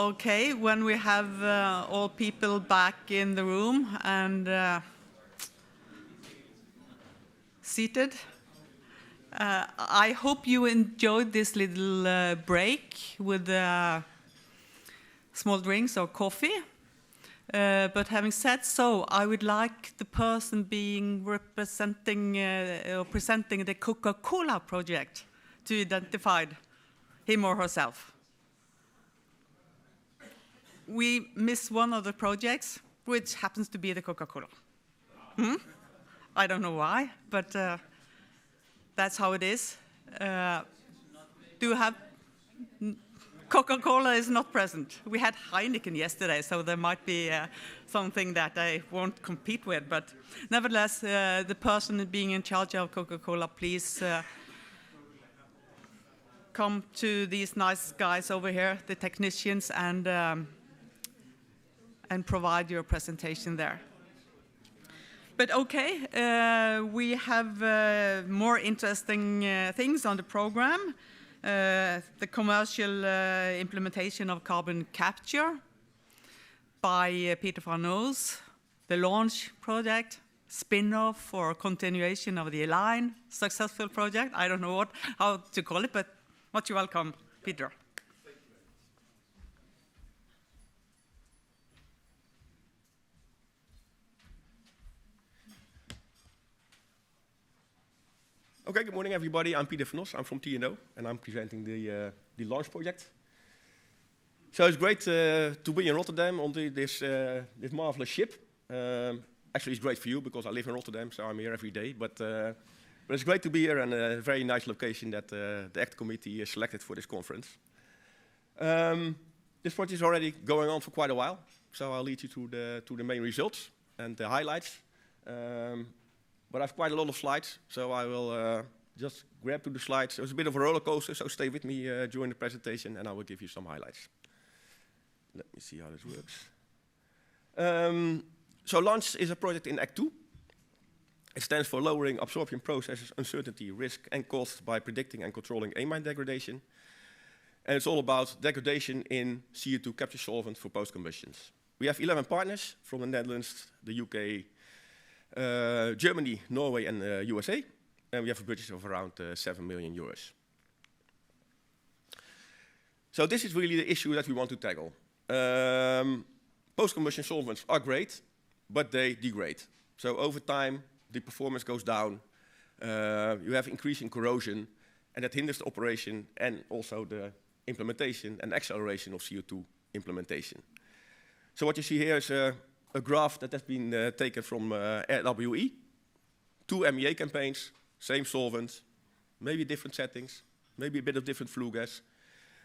Okay, when we have all people back in the room and seated, I hope you enjoyed this little break with small drinks or coffee. But having said so, I would like the person presenting the Coca-Cola project to identify him or herself. We miss one of the projects, which happens to be the Coca-Cola. I don't know why, but that's how it is. Do you have... Coca-Cola is not present. We had Heineken yesterday, so there might be something that I won't compete with. But nevertheless, the person being in charge of Coca-Cola, please come to these nice guys over here, the technicians, and provide your presentation there. But okay, we have more interesting things on the program. The commercial implementation of carbon capture by Peter van Oels, the launch project, spin-off or continuation of the Align successful project. I don't know how to call it, but much welcome, Peter. Okay, good morning, everybody. I'm Peter van Oels. I'm from TNO, and I'm presenting the launch project. So it's great to be in Rotterdam on this marvelous ship. Actually, it's great for you because I live in Rotterdam, so I'm here every day. But it's great to be here and a very nice location that the ACT committee selected for this conference. This project is already going on for quite a while, so I'll lead you to the main results and the highlights. But I have quite a lot of slides, so I will just grab to the slides. It was a bit of a roller coaster, so stay with me during the presentation, and I will give you some highlights. Let me see how this works. So LAUNCH is a project in Act 2. It stands for Lowering Absorption Processes, Uncertainty, Risk, and Cost by Predicting and Controlling amine degradation. And it's all about degradation in CO2 capture solvent for post-combustions. We have 11 partners from the Netherlands, the UK, Germany, Norway, and USA, and we have a budget of around 7 million euros. So this is really the issue that we want to tackle. Post-combustion solvents are great, but they degrade. So over time, the performance goes down. You have increasing corrosion, and that hinders the operation and also the implementation and acceleration of CO2 implementation. So what you see here is a graph that has been taken from RWE. 2 MEA campaigns, same solvent, maybe different settings, maybe a bit of different flue gas.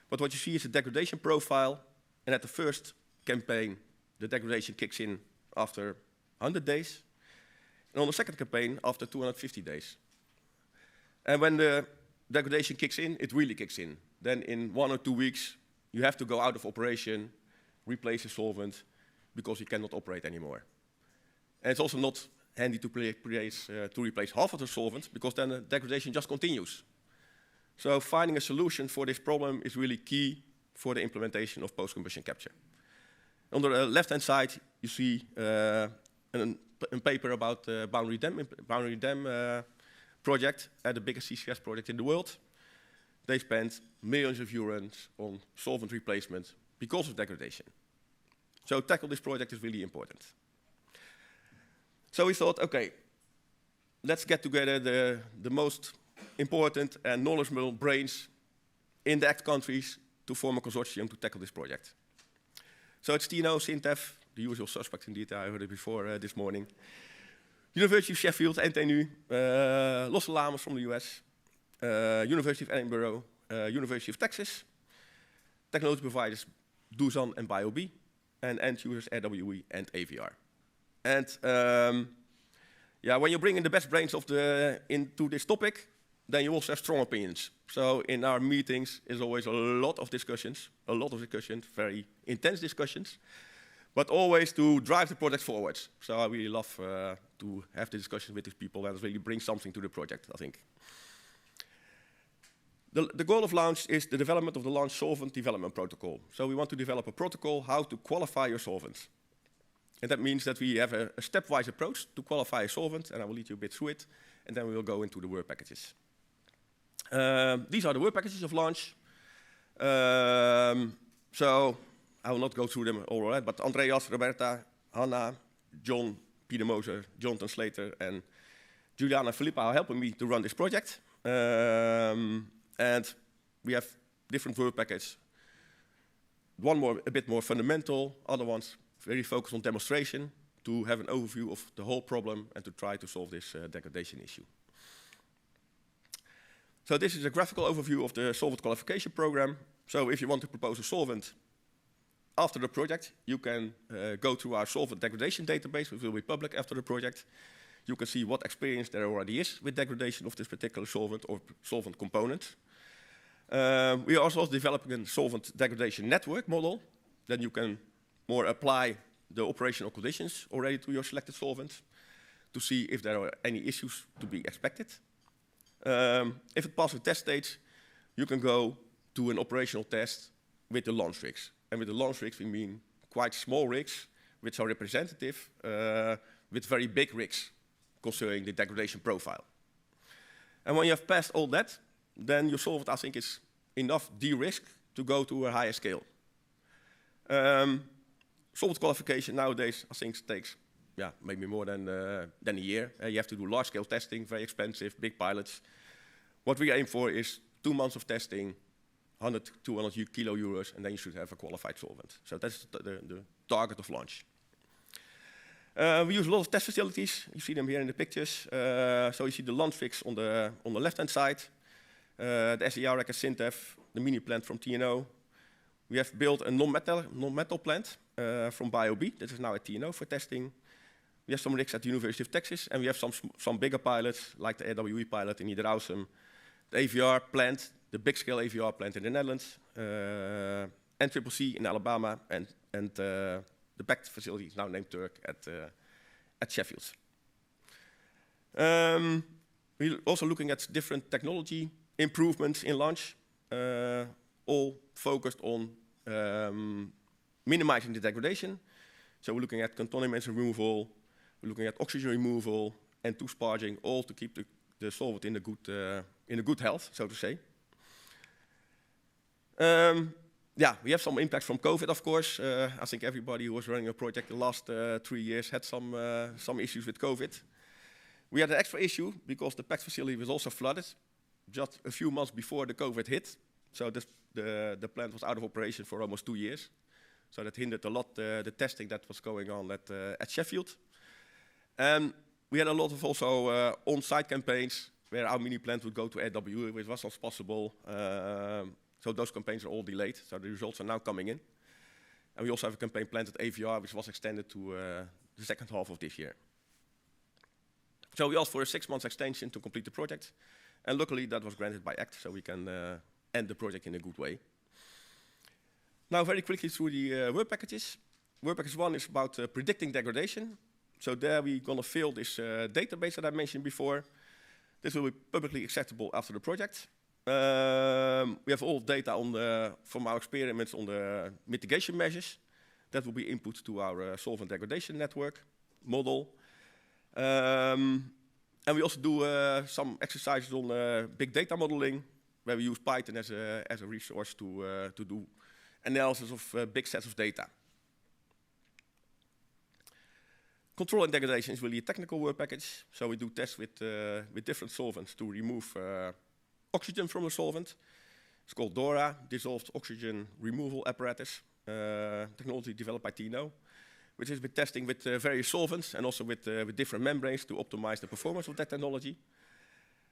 But what you see is a degradation profile, and at the first campaign, the degradation kicks in after 100 days, and on the second campaign, after 250 days. And when the degradation kicks in, it really kicks in. Then in 1 or 2 weeks, you have to go out of operation, replace the solvent, because you cannot operate anymore. And it's also not handy to replace half of the solvent, because then the degradation just continues. So finding a solution for this problem is really key for the implementation of post-combustion capture. On the left-hand side, you see a paper about the Boundary Dam project, the biggest CCUS project in the world. They spent millions of euros on solvent replacement because of degradation. So tackle this project is really important. So we thought, okay, let's get together the most important and knowledgeable brains in the ACT countries to form a consortium to tackle this project. So it's TNO, Sintef, the usual suspects indeed, I heard it before this morning. University of Sheffield, NTNU, Los Alamos from the US, University of Edinburgh, University of Texas, technology providers Doosan and BioB, and end users RWE and AVR. And yeah, when you bring in the best brains into this topic, then you also have strong opinions. So in our meetings is always a lot of discussions, very intense discussions, but always to drive the project forward. So I really love to have the discussions with these people and really bring something to the project, I think. The goal of launch is the development of the launch solvent development protocol. So we want to develop a protocol how to qualify your solvent. And that means that we have a stepwise approach to qualify a solvent, and I will lead you a bit through it, and then we will go into the work packages. These are the work packages of launch. So I will not go through them all, right? But Andreas, Roberta, Hanna, John, Peter Moser, Jonathan Slater, and Juliana Filippa are helping me to run this project. And we have different work packages. One a bit more fundamental, other ones very focused on demonstration to have an overview of the whole problem and to try to solve this degradation issue. So this is a graphical overview of the solvent qualification program. So if you want to propose a solvent after the project, you can go to our solvent degradation database, which will be public after the project. You can see what experience there already is with degradation of this particular solvent or solvent component. We are also developing a solvent degradation network model. Then you can more apply the operational conditions already to your selected solvent to see if there are any issues to be expected. If it passes the test stage, you can go to an operational test with the launch rigs. And with the launch rigs, we mean quite small rigs, which are representative, with very big rigs concerning the degradation profile. And when you have passed all that, then your solvent, I think, is enough de-risked to go to a higher scale. Solvent qualification nowadays, I think, takes maybe more than a year. You have to do large-scale testing, very expensive, big pilots. What we aim for is 2 months of testing, 100, 200 kilo euros, and then you should have a qualified solvent. So that's the target of launch. We use a lot of test facilities. You see them here in the pictures. So you see the launch rigs on the left-hand side, the SER rack at Sintef, the mini plant from TNO. We have built a non-metal plant from BioB. That is now at TNO for testing. We have some rigs at the University of Texas, and we have some bigger pilots, like the RWE pilot in Niederhausen, the AVR plant, the big-scale AVR plant in the Netherlands, NCCC in Alabama, and the BACT facility is now named Turk at Sheffield. We're also looking at different technology improvements in launch, all focused on minimizing the degradation. So we're looking at contaminants removal, we're looking at oxygen removal, and two-sparging, all to keep the solvent in a good health, so to say. We have some impact from COVID, of course. I think everybody who was running a project the last 3 years had some issues with COVID. We had an extra issue because the PACT facility was also flooded just a few months before the COVID hit. So the plant was out of operation for almost 2 years. So that hindered a lot the testing that was going on at Sheffield. And we had a lot of also on-site campaigns where our mini plant would go to RWE, which was not possible. So those campaigns are all delayed, so the results are now coming in. And we also have a campaign planned at AVR, which was extended to the second half of this year. So we asked for a 6-month extension to complete the project. And luckily, that was granted by ACT, so we can end the project in a good way. Now, very quickly through the work packages. Work package 1 is about predicting degradation. So there we're going to fill this database that I mentioned before. This will be publicly accessible after the project. We have all data from our experiments on the mitigation measures. That will be input to our solvent degradation network model. And we also do some exercises on big data modeling, where we use Python as a resource to do analysis of big sets of data. Control and degradation is really a technical work package. So we do tests with different solvents to remove oxygen from a solvent. It's called DORA, Dissolved Oxygen Removal Apparatus, technology developed by TNO, which has been testing with various solvents and also with different membranes to optimize the performance of that technology.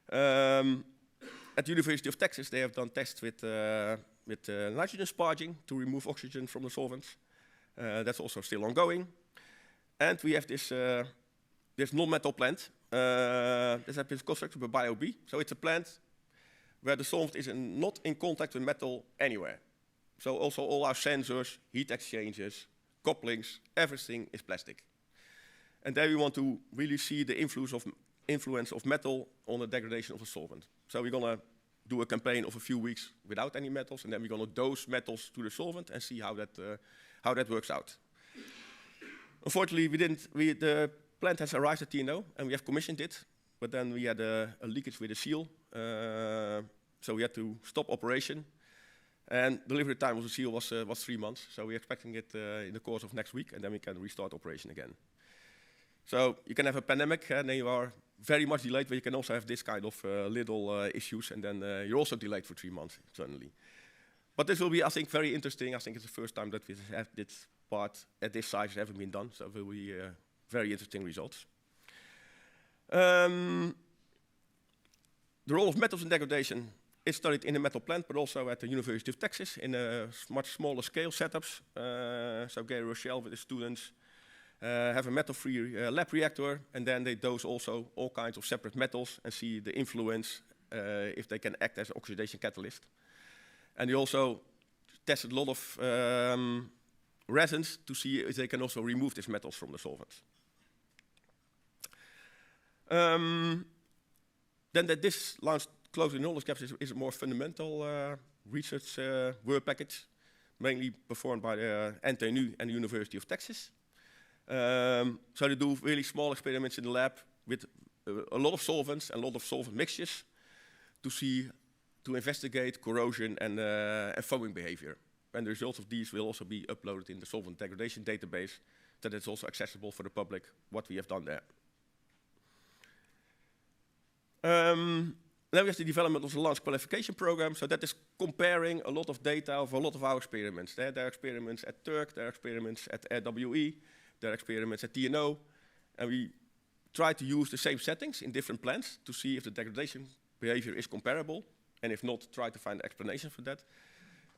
At the University of Texas, they have done tests with nitrogen sparging to remove oxygen from the solvents. That's also still ongoing. And we have this non-metal plant. This has been constructed by BioB. So it's a plant where the solvent is not in contact with metal anywhere. So also all our sensors, heat exchangers, couplings, everything is plastic. And there we want to really see the influence of metal on the degradation of the solvent. So we're going to do a campaign of a few weeks without any metals, and then we're going to dose metals to the solvent and see how that works out. Unfortunately, the plant has arrived at TNO, and we have commissioned it, but then we had a leakage with a seal, so we had to stop operation. And delivery time of the seal was 3 months, so we're expecting it in the course of next week, and then we can restart operation again. So you can have a pandemic, and then you are very much delayed, but you can also have this kind of little issues, and then you're also delayed for 3 months suddenly. But this will be, I think, very interesting. I think it's the first time that we have this part at this size has ever been done, so it will be very interesting results. The role of metals in degradation is studied in the metal plant, but also at the University of Texas in a much smaller scale setups. So Gary Rochelle with his students have a metal-free lab reactor, and then they dose also all kinds of separate metals and see the influence if they can act as an oxidation catalyst. And they also tested a lot of resins to see if they can also remove these metals from the solvents. Then this launched closely knowledge gaps is a more fundamental research work package, mainly performed by the NTNU and the University of Texas. So they do really small experiments in the lab with a lot of solvents and a lot of solvent mixtures to investigate corrosion and foaming behavior. And the results of these will also be uploaded in the solvent degradation database, that it's also accessible for the public what we have done there. Then we have the development of the large qualification program. So that is comparing a lot of data of a lot of our experiments. There are experiments at Turk, there are experiments at RWE, there are experiments at TNO. And we try to use the same settings in different plants to see if the degradation behavior is comparable. And if not, try to find an explanation for that.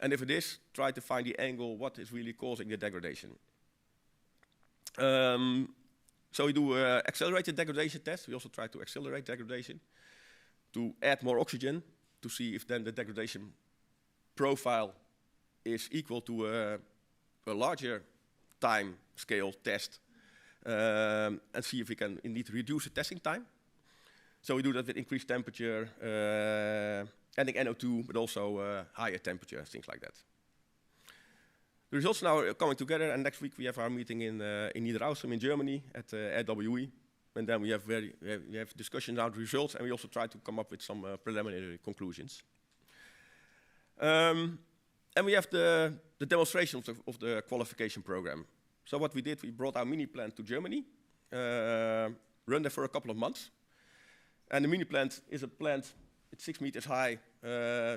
And if it is, try to find the angle, what is really causing the degradation. So we do accelerated degradation tests. We also try to accelerate degradation to add more oxygen to see if then the degradation profile is equal to a larger time scale test and see if we can indeed reduce the testing time. So we do that with increased temperature, adding NO2, but also higher temperature, things like that. The results now are coming together, and next week we have our meeting in Niederaussem in Germany at RWE. And then we have discussions about the results, and we also try to come up with some preliminary conclusions. And we have the demonstration of the qualification program. So what we did, we brought our mini plant to Germany, run there for a couple of months. And the mini plant is a plant, it's 6 meters high,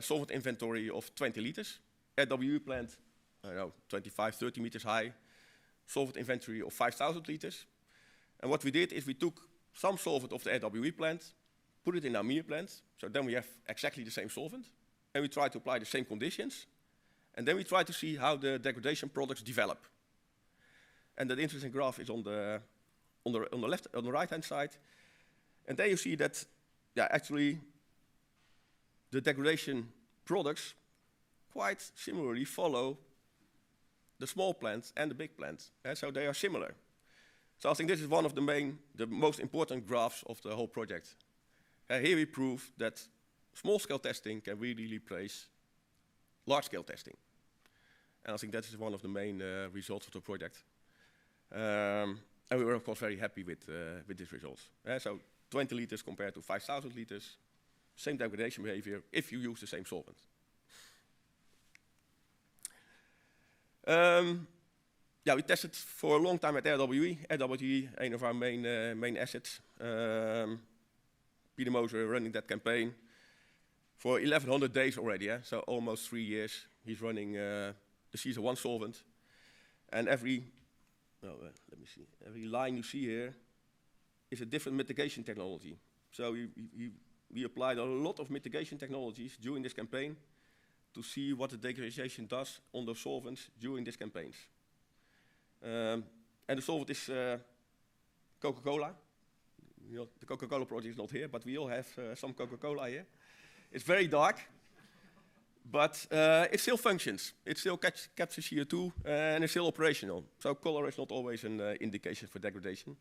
solvent inventory of 20 liters. RWE plant, I don't know, 25, 30 meters high, solvent inventory of 5,000 liters. And what we did is we took some solvent of the RWE plant, put it in our mini plant, so then we have exactly the same solvent, and we try to apply the same conditions, and then we try to see how the degradation products develop. And that interesting graph is on the right-hand side, and there you see that, actually, the degradation products quite similarly follow the small plants and the big plants, so they are similar. So I think this is one of the most important graphs of the whole project. Here we prove that small-scale testing can really replace large-scale testing. And I think that is one of the main results of the project. And we were, of course, very happy with these results. So 20 liters compared to 5,000 liters, same degradation behavior if you use the same solvent. We tested for a long time at RWE. RWE, one of our main assets. Peter Moser running that campaign for 1,100 days already, so almost 3 years. He's running the CCUS solvent. And every line you see here is a different mitigation technology. So we applied a lot of mitigation technologies during this campaign to see what the degradation does on the solvents during these campaigns. And the solvent is Coca-Cola. The Coca-Cola project is not here, but we all have some Coca-Cola here. It's very dark, but it still functions. It still captures CO2 and it's still operational. So color is not always an indication for degradation.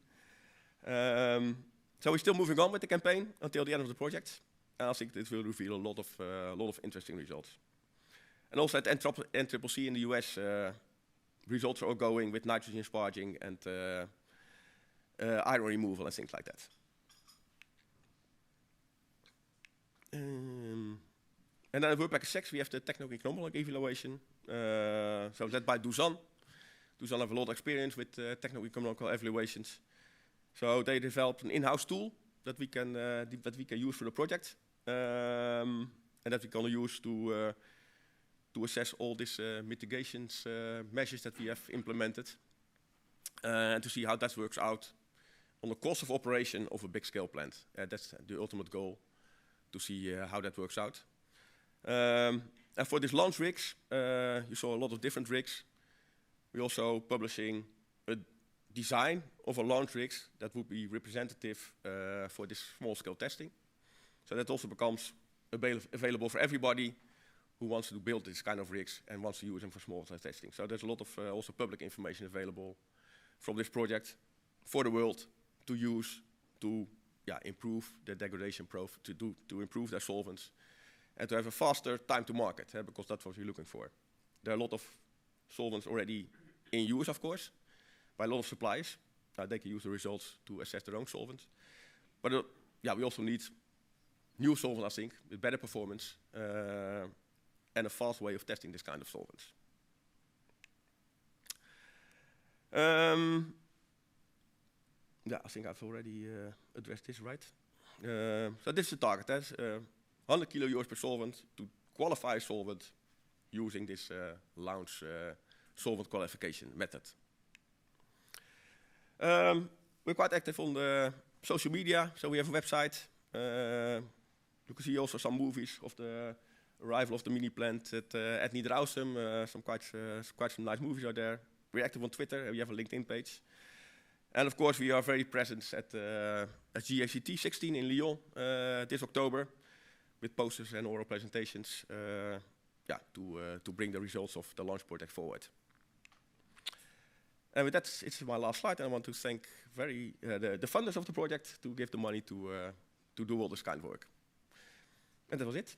So we're still moving on with the campaign until the end of the project. And I think this will reveal a lot of interesting results. And also at MemCCSEA in the US, results are ongoing with nitrogen sparging and iron removal and things like that. And then at Work Package 6, we have the techno-economic evaluation. So that's by Dusan. Dusan have a lot of experience with techno-economic evaluations. So they developed an in-house tool that we can use for the project, and that we can use to assess all these mitigations measures that we have implemented, and to see how that works out on the cost of operation of a big-scale plant. That's the ultimate goal, to see how that works out. And for these launch rigs, you saw a lot of different rigs. We're also publishing a design of a launch rigs that would be representative for this small-scale testing. So that also becomes available for everybody who wants to build this kind of rigs and wants to use them for small-scale testing. So there's a lot of also public information available from this project for the world to use to improve the degradation profile, to improve their solvents, and to have a faster time to market, because that's what we're looking for. There are a lot of solvents already in use, of course, by a lot of suppliers. They can use the results to assess their own solvents. But we also need new solvents, I think, with better performance and a fast way of testing this kind of solvents. I think I've already addressed this, right? So this is the target. That's 100 kilo euros per solvent to qualify a solvent using this launch solvent qualification method. We're quite active on the social media, so we have a website. You can see also some movies of the arrival of the mini plant at Niederaussem. Quite some nice movies are there. We're active on Twitter. We have a LinkedIn page. And of course, we are very present at GACT 16 in Lyon this October, with posters and oral presentations, to bring the results of the launch project forward. And with that, it's my last slide, and I want to thank the funders of the project to give the money to do all this kind of work. And that was it.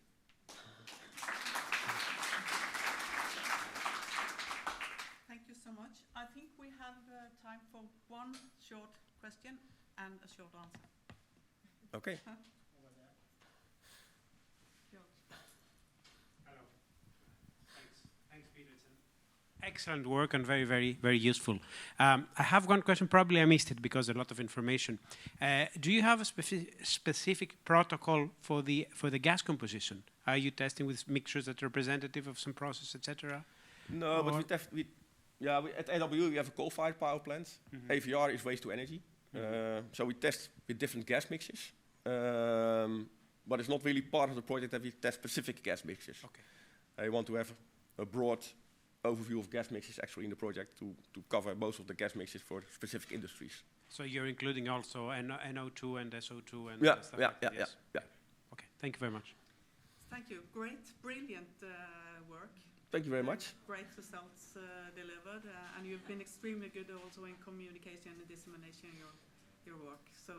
Thank you so much. I think we have time for one short question and a short answer. Okay. Huh? Hello. Thanks, Peter. It's an excellent work and very, very, very useful. I have one question. Probably I missed it because a lot of information. Do you have a specific protocol for the gas composition? Are you testing with mixtures that are representative of some process, etc.? No, but at AWE we have a coal-fired power plant. Mm-hmm. AVR is waste to energy. Mm-hmm. So we test with different gas mixes. But it's not really part of the project that we test specific gas mixes. Okay. I want to have a broad overview of gas mixes actually in the project to cover most of the gas mixes for specific industries. So you're including also NO2 and SO2 and stuff like that? Yeah. Okay, thank you very much. Thank you. Great, brilliant work. Thank you very much. Great results delivered, and you've been extremely good also in communication and dissemination your work. So.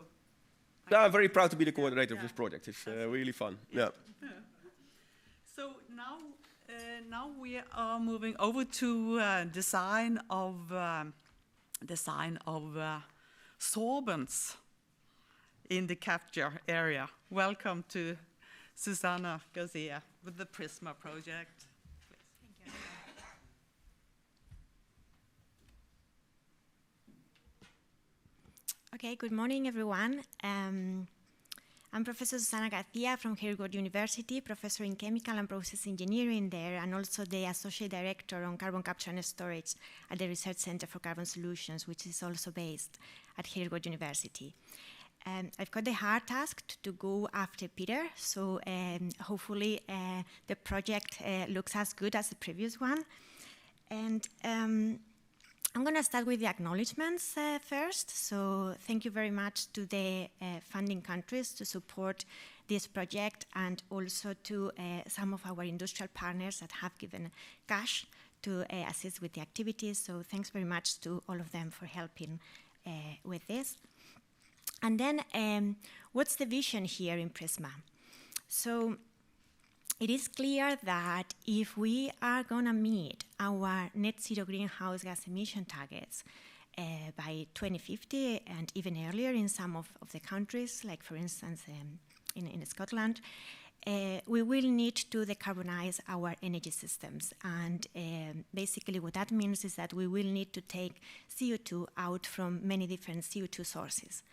I'm very proud to be the coordinator of this project. It's really fun. Yeah. So now we are moving over to design of sorbents in the capture area. Welcome to Susanna Garcia with the PRISMA project. Please. Thank you. Okay, good morning, everyone. I'm Professor Susanna Garcia from Hergot University, professor in chemical and process engineering there, and also the associate director on carbon capture and storage at the Research Center for Carbon Solutions, which is also based at Hergot University. I've got the hard task to go after Peter, so hopefully the project looks as good as the previous one. And I'm going to start with the acknowledgements first. So thank you very much to the funding countries to support this project, and also to some of our industrial partners that have given cash to assist with the activities. So thanks very much to all of them for helping with this. And then what's the vision here in PRISMA? So it is clear that if we are going to meet our net zero greenhouse gas emission targets by 2050 and even earlier in some of the countries, like for instance in Scotland, we will need to decarbonize our energy systems. And basically what that means is that we will need to take CO2 out from many different CO2 sources.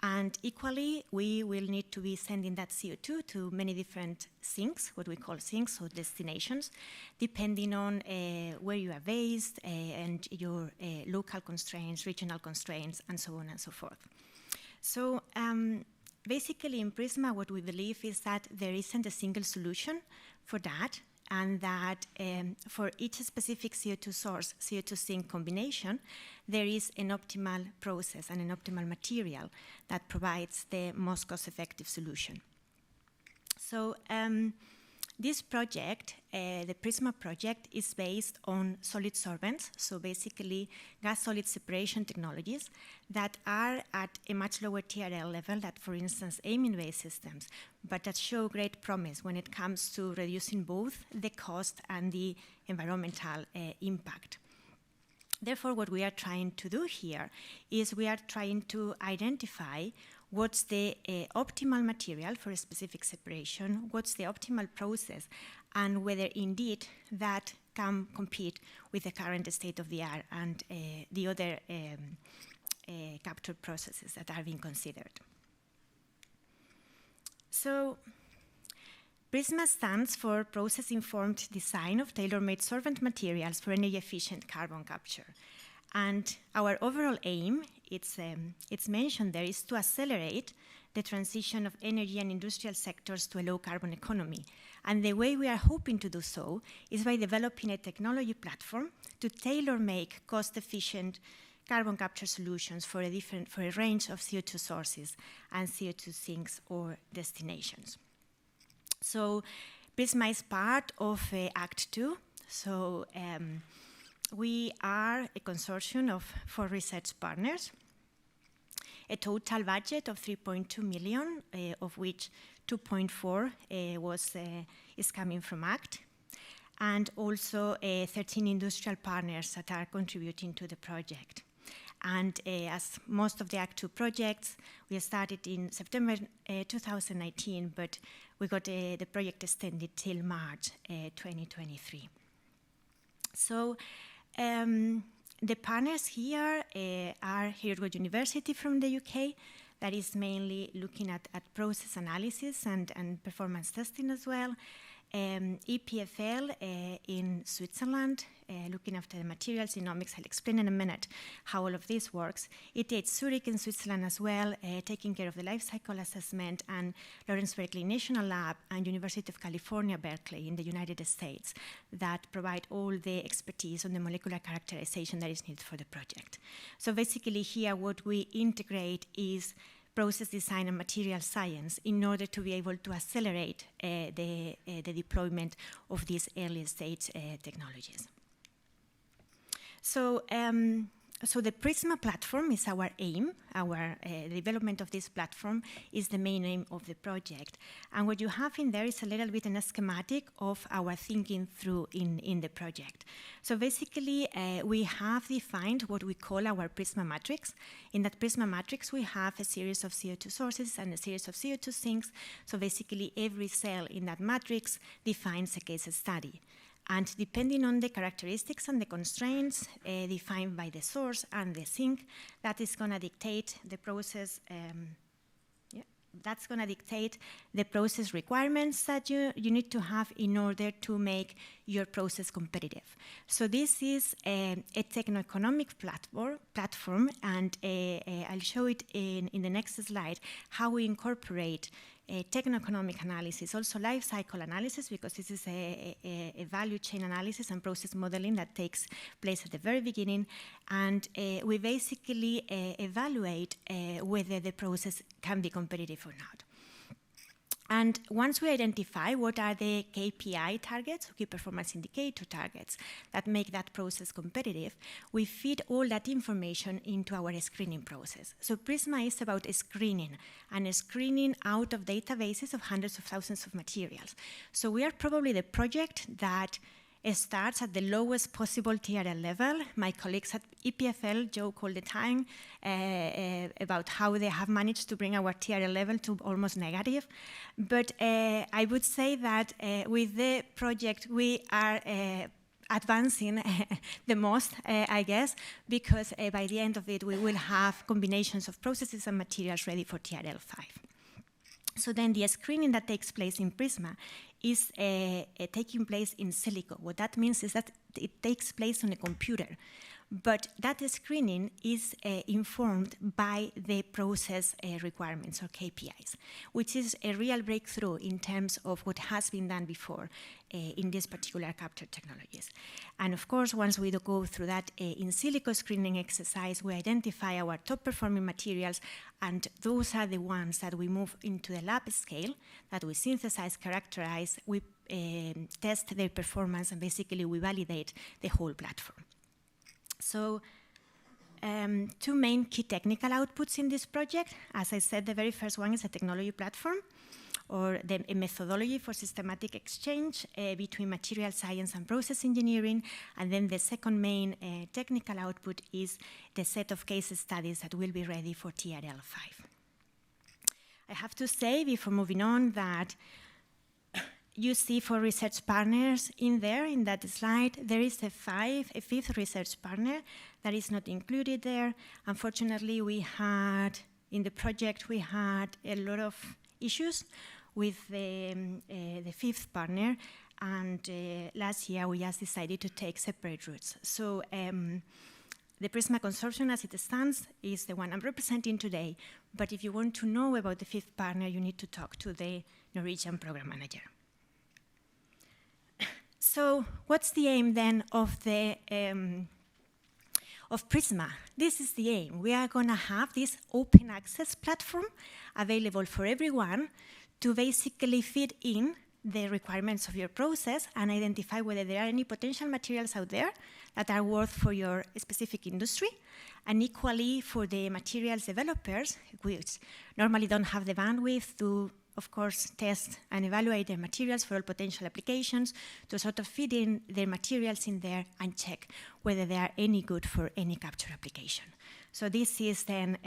And equally, we will need to be sending that CO2 to many different sinks, what we call sinks or destinations, depending on where you are based and your local constraints, regional constraints, and so on and so forth. So basically in PRISMA, what we believe is that there isn't a single solution for that, and that for each specific CO2 source, CO2 sink combination, there is an optimal process and an optimal material that provides the most cost-effective solution. So this project, the PRISMA project, is based on solid sorbents, so basically gas-solid separation technologies that are at a much lower TRL level than, for instance, amine-based systems, but that show great promise when it comes to reducing both the cost and the environmental impact. Therefore, what we are trying to do here is we are trying to identify what's the optimal material for a specific separation, what's the optimal process, and whether indeed that can compete with the current state of the art and the other capture processes that are being considered. So PRISMA stands for Process-Informed Design of Tailor-Made Solvent Materials for Energy-Efficient Carbon Capture. And our overall aim, it's mentioned there, is to accelerate the transition of energy and industrial sectors to a low-carbon economy. And the way we are hoping to do so is by developing a technology platform to tailor-make cost-efficient carbon capture solutions for a range of CO2 sources and CO2 sinks or destinations. So PRISMA is part of Act 2. So we are a consortium of 4 research partners, a total budget of 3.2 million, of which 2.4 is coming from ACT, and also 13 industrial partners that are contributing to the project. And as most of the Act 2 projects, we started in September 2019, but we got the project extended till March 2023. So the partners here are Hertford University from the UK, that is mainly looking at process analysis and performance testing as well. EPFL in Switzerland, looking after the materials genomics. I'll explain in a minute how all of this works. ETH Zurich in Switzerland as well, taking care of the life cycle assessment, and Lawrence Berkeley National Lab and University of California, Berkeley in the United States that provide all the expertise on the molecular characterization that is needed for the project. So basically here what we integrate is process design and material science in order to be able to accelerate the deployment of these early stage technologies. So, so the PRISMA platform is our aim. The development of this platform is the main aim of the project. And what you have in there is a little bit in a schematic of our thinking through in the project. So basically, we have defined what we call our PRISMA matrix. In that PRISMA matrix, we have a series of CO2 sources and a series of CO2 sinks. So basically, every cell in that matrix defines a case study. And depending on the characteristics and the constraints defined by the source and the sink, that is going to dictate the process. That's going to dictate the process requirements that you need to have in order to make your process competitive. So this is a techno-economic platform, and I'll show it in the next slide how we incorporate techno-economic analysis, also life cycle analysis, because this is a value chain analysis and process modeling that takes place at the very beginning. And we basically evaluate whether the process can be competitive or not. And once we identify what are the KPI targets, key performance indicator targets, that make that process competitive, we feed all that information into our screening process. So PRISMA is about screening, and screening out of databases of hundreds of thousands of materials. So we are probably the project that starts at the lowest possible TRL level. My colleagues at EPFL joke all the time about how they have managed to bring our TRL level to almost negative. But I would say that with the project we are advancing the most, I guess, because by the end of it we will have combinations of processes and materials ready for TRL 5. So then the screening that takes place in PRISMA is taking place in silico. What that means is that it takes place on a computer. But that screening is informed by the process requirements or KPIs, which is a real breakthrough in terms of what has been done before in these particular capture technologies. And of course, once we go through that in silico screening exercise, we identify our top performing materials, and those are the ones that we move into the lab scale, that we synthesize, characterize, we test their performance, and basically we validate the whole platform. So two main key technical outputs in this project. As I said, the very first one is a technology platform, or a methodology for systematic exchange between material science and process engineering. And then the second main technical output is the set of case studies that will be ready for TRL 5. I have to say, before moving on, that you see 4 research partners in there, in that slide. There is a fifth research partner that is not included there. Unfortunately, in the project, we had a lot of issues with the fifth partner, and last year we just decided to take separate routes. So the PRISMA consortium as it stands is the one I'm representing today, but if you want to know about the fifth partner, you need to talk to the Norwegian program manager. So what's the aim then of PRISMA? This is the aim. We are going to have this open access platform available for everyone to basically feed in the requirements of your process and identify whether there are any potential materials out there that are worth for your specific industry, and equally for the materials developers, which normally don't have the bandwidth to, of course, test and evaluate their materials for all potential applications, to sort of feed in their materials in there and check whether they are any good for any capture application. So this is then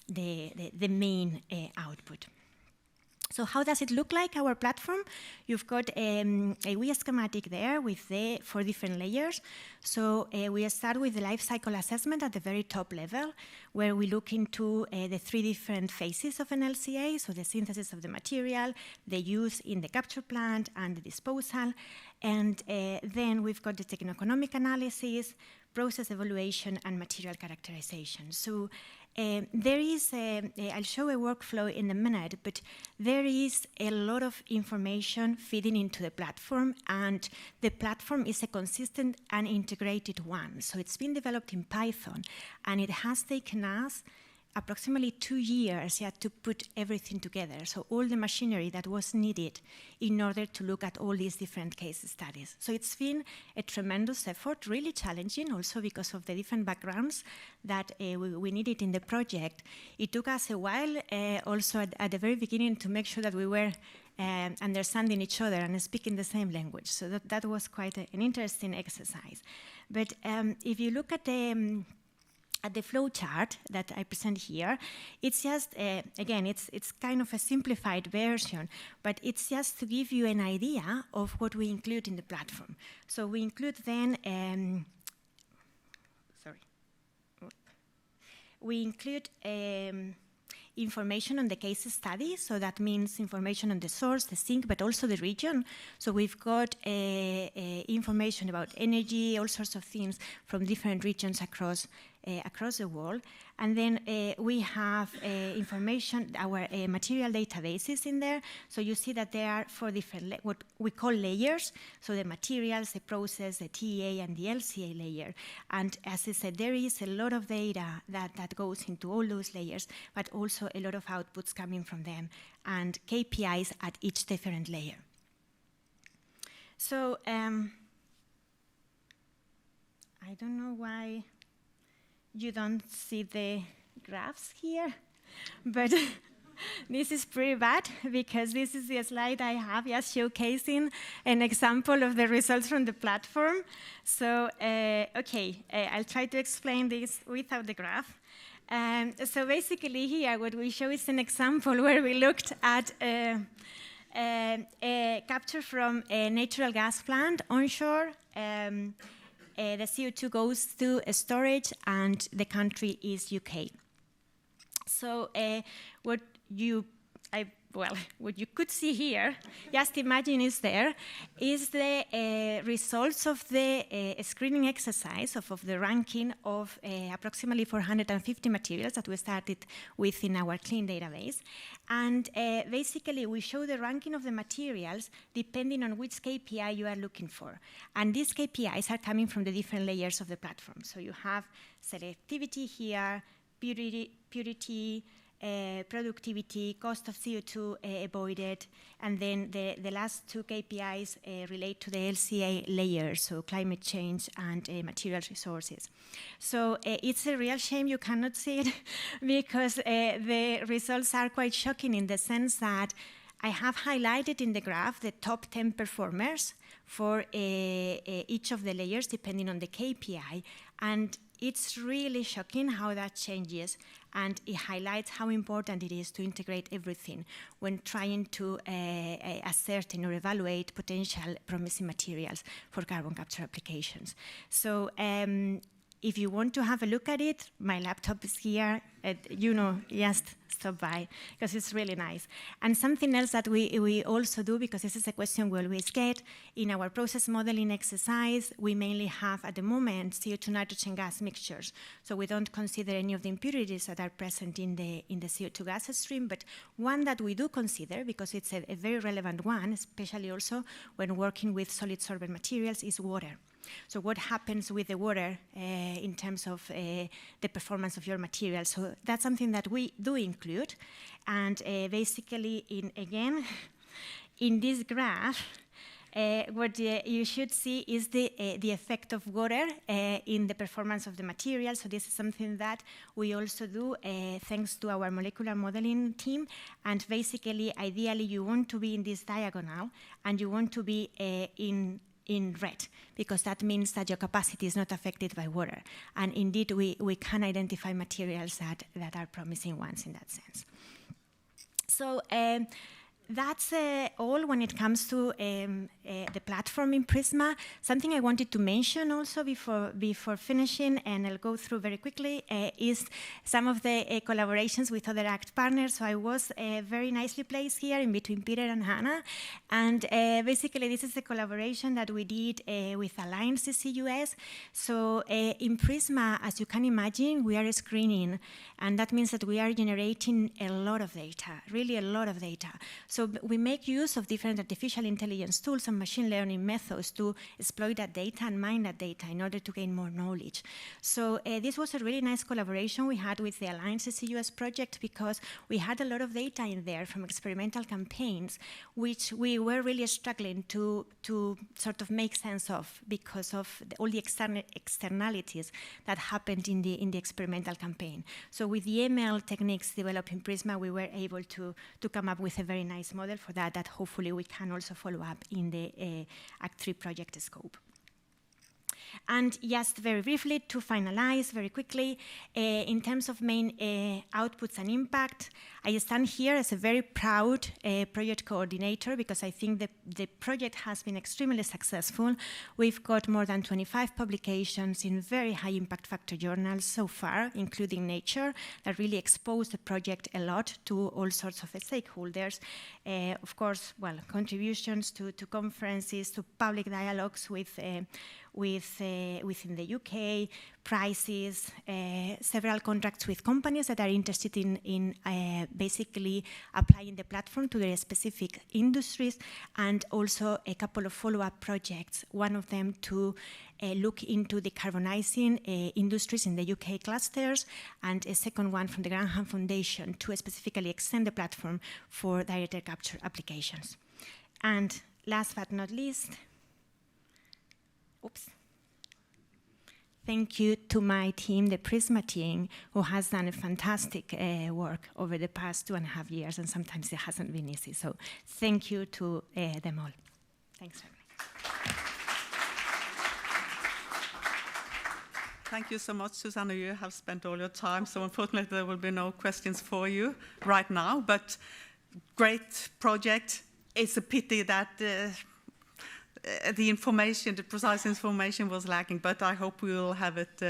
the main output. So how does it look like, our platform? You've got a wee schematic there with the 4 different layers. So we start with the life cycle assessment at the very top level, where we look into the 3 different phases of an LCA, so the synthesis of the material, the use in the capture plant, and the disposal. And then we've got the techno-economic analysis, process evaluation, and material characterization. So there is, I'll show a workflow in a minute, but there is a lot of information feeding into the platform, and the platform is a consistent and integrated one. So it's been developed in Python, and it has taken us approximately 2 years to put everything together. So all the machinery that was needed in order to look at all these different case studies. So it's been a tremendous effort, really challenging also because of the different backgrounds that we needed in the project. It took us a while also at the very beginning to make sure that we were understanding each other and speaking the same language. So that was quite an interesting exercise. But if you look at the flow chart that I present here, it's just, again, it's kind of a simplified version, but it's just to give you an idea of what we include in the platform. So we include then, we include information on the case study, so that means information on the source, the sink, but also the region. So we've got information about energy, all sorts of things from different regions across across the world. And then we have information, our material databases in there. So you see that there are 4 different, what we call layers. So the materials, the process, the TEA, and the LCA layer. And as I said, there is a lot of data that goes into all those layers, but also a lot of outputs coming from them, and KPIs at each different layer. So I don't know why you don't see the graphs here, but this is pretty bad, because this is the slide I have just showcasing an example of the results from the platform. So, I'll try to explain this without the graph. So basically here, what we show is an example where we looked at capture from a natural gas plant onshore. The CO2 goes to a storage, and the country is UK. So what you could see here, just imagine is the results of the screening exercise of the ranking of approximately 450 materials that we started with in our clean database. And basically, we show the ranking of the materials depending on which KPI you are looking for. And these KPIs are coming from the different layers of the platform. So you have selectivity here, purity, productivity, cost of CO2 avoided, and then the last 2 KPIs relate to the LCA layer, so climate change and material resources. So it's a real shame you cannot see it, because the results are quite shocking in the sense that I have highlighted in the graph the top 10 performers for each of the layers, depending on the KPI, and it's really shocking how that changes, and it highlights how important it is to integrate everything when trying to ascertain or evaluate potential promising materials for carbon capture applications. So if you want to have a look at it, my laptop is here. Just stop by, because it's really nice. And something else that we also do, because this is a question we always get, in our process modeling exercise, we mainly have, at the moment, CO2 nitrogen gas mixtures. So we don't consider any of the impurities that are present in the CO2 gas stream, but one that we do consider, because it's a very relevant one, especially also when working with solid sorbent materials, is water. So what happens with the water in terms of the performance of your material? So that's something that we do include. And basically, in this graph, what you should see is the effect of water in the performance of the material. So this is something that we also do thanks to our molecular modeling team. And basically, ideally, you want to be in this diagonal, and you want to be in red, because that means that your capacity is not affected by water. And indeed, we can identify materials that are promising ones in that sense. So that's all when it comes to the platform in PRISMA. Something I wanted to mention also before finishing, and I'll go through very quickly, is some of the collaborations with other ACT partners. So I was very nicely placed here in between Peter and Hannah. And basically, this is a collaboration that we did with Alliance CCUS. So in PRISMA, as you can imagine, we are screening. And that means that we are generating a lot of data, really a lot of data. So we make use of different artificial intelligence tools and machine learning methods to exploit that data and mine that data in order to gain more knowledge. So this was a really nice collaboration we had with the Alliance CCUS project, because we had a lot of data in there from experimental campaigns, which we were really struggling to sort of make sense of because of all the externalities that happened in the experimental campaign. So with the ML techniques developed in PRISMA, we were able to come up with a very nice model for that hopefully we can also follow up in the Act 3 project scope. And just very briefly, to finalize very quickly, in terms of main outputs and impact, I stand here as a very proud project coordinator, because I think the project has been extremely successful. We've got more than 25 publications in very high impact factor journals so far, including Nature, that really exposed the project a lot to all sorts of stakeholders. Of course, well, contributions to conferences, to public dialogues with within the UK, prices, several contracts with companies that are interested in basically applying the platform to their specific industries, and also a couple of follow-up projects, one of them to look into decarbonizing industries in the UK clusters, and a second one from the Grantham Foundation to specifically extend the platform for direct air capture applications. And last but not least, thank you to my team, the PRISMA team, who has done a fantastic work over the past 2.5 years, and sometimes it hasn't been easy. So thank you to them all. Thanks. Thank you so much, Susanna. You have spent all your time, so unfortunately there will be no questions for you right now, but great project. It's a pity that the information, the precise information was lacking, but I hope we will have it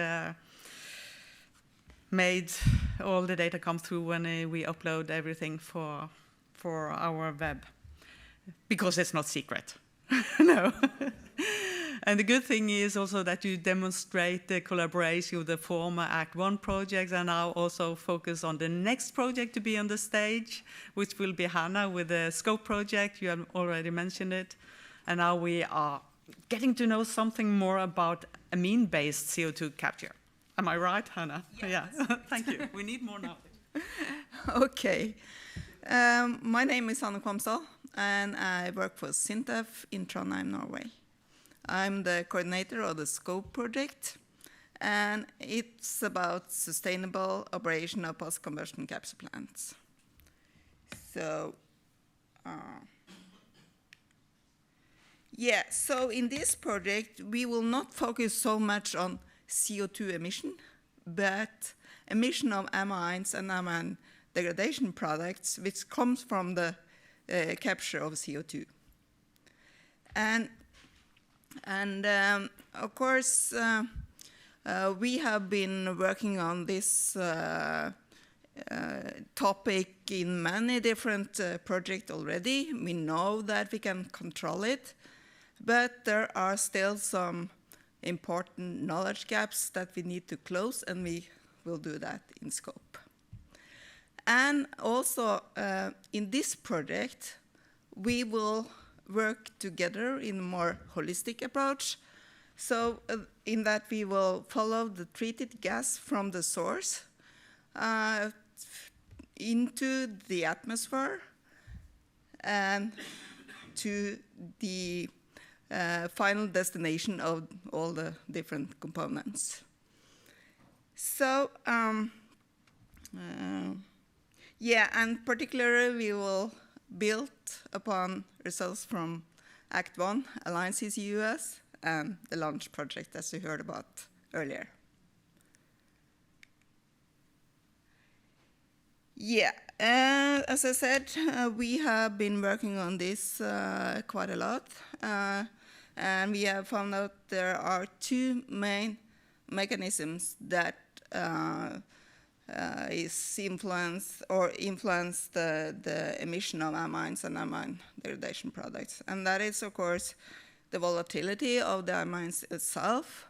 made, all the data come through when we upload everything for our web, because it's not secret. No. And the good thing is also that you demonstrate the collaboration with the former Act 1 projects, and now also focus on the next project to be on the stage, which will be HANA with the SCOPE project. You have already mentioned it. And now we are getting to know something more about amine-based CO2 capture. Am I right, Hannah? Yes. Yeah, thank you. We need more knowledge. Okay. My name is Anne Kvamsdal, and I work for SINTEF in Trondheim, Norway. I'm the coordinator of the SCOPE project, and it's about sustainable operation of post-combustion capture plants. So, so in this project, we will not focus so much on CO2 emission, but emission of amines and amine degradation products, which comes from the capture of CO2. And of course, we have been working on this topic in many different projects already. We know that we can control it, but there are still some important knowledge gaps that we need to close, and we will do that in SCOPE. And also, in this project, we will work together in a more holistic approach. So in that we will follow the treated gas from the source into the atmosphere and to the final destination of all the different components. So, and particularly we will build upon results from Act 1, Alliance CCUS, and the launch project, as you heard about earlier. As I said, we have been working on this quite a lot, and we have found out there are two main mechanisms that influence the emission of amines and amine degradation products. And that is, of course, the volatility of the amines itself.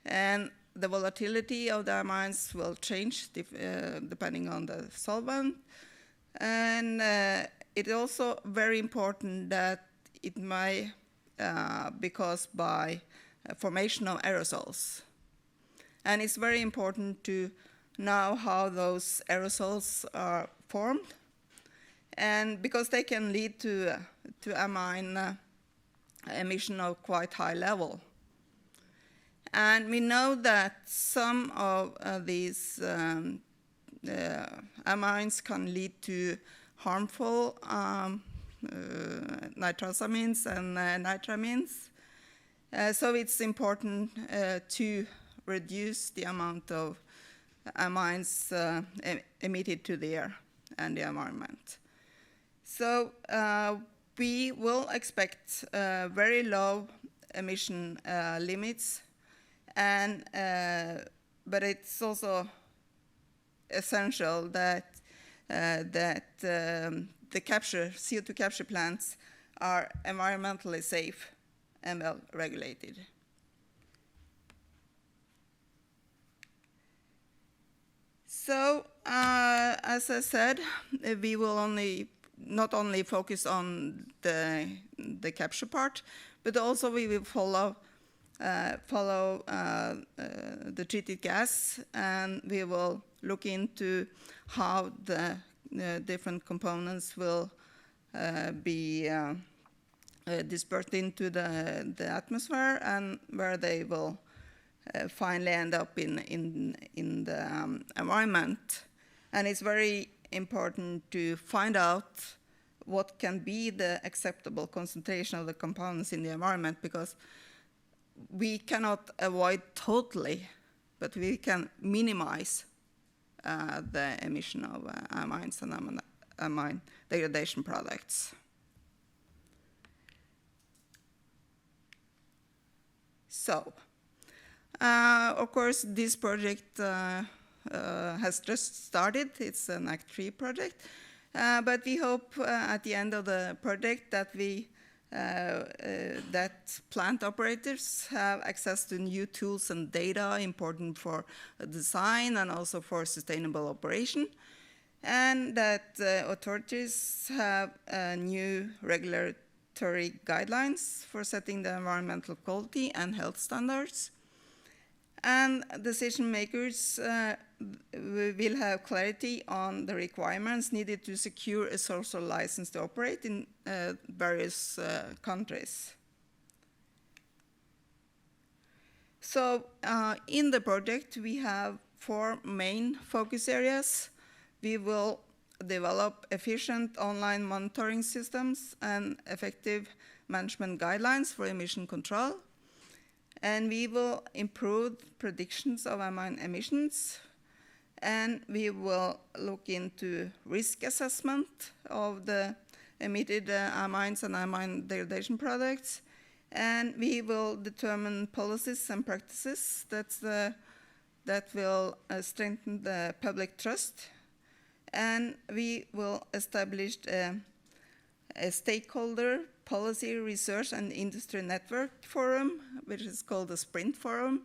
And the volatility of the amines will change depending on the solvent. And it's also very important that it may be caused by formation of aerosols. And it's very important to know how those aerosols are formed, and because they can lead to amine emission of quite high level. And we know that some of these amines can lead to harmful nitrosamines and nitramines. So it's important to reduce the amount of amines emitted to the air and the environment. So we will expect very low emission limits, and but it's also essential that the CO2 capture plants are environmentally safe and well regulated. So, as I said, we will not only focus on the capture part, but also we will follow the treated gas, and we will look into how the different components will be dispersed into the atmosphere, and where they will finally end up in the environment. And it's very important to find out what can be the acceptable concentration of the components in the environment, because we cannot avoid totally, but we can minimize the emission of amines and amine degradation products. So, of course, this project has just started. It's an Act 3 project, but we hope at the end of the project that that plant operators have access to new tools and data important for design and also for sustainable operation, and that authorities have new regulatory guidelines for setting the environmental quality and health standards. And decision makers will have clarity on the requirements needed to secure a social license to operate in various countries. So in the project, we have 4 main focus areas. We will develop efficient online monitoring systems and effective management guidelines for emission control. And we will improve predictions of amine emissions, and we will look into risk assessment of the emitted amines and amine degradation products, and we will determine policies and practices that will strengthen the public trust, and we will establish a stakeholder policy research and industry network forum, which is called the Sprint Forum,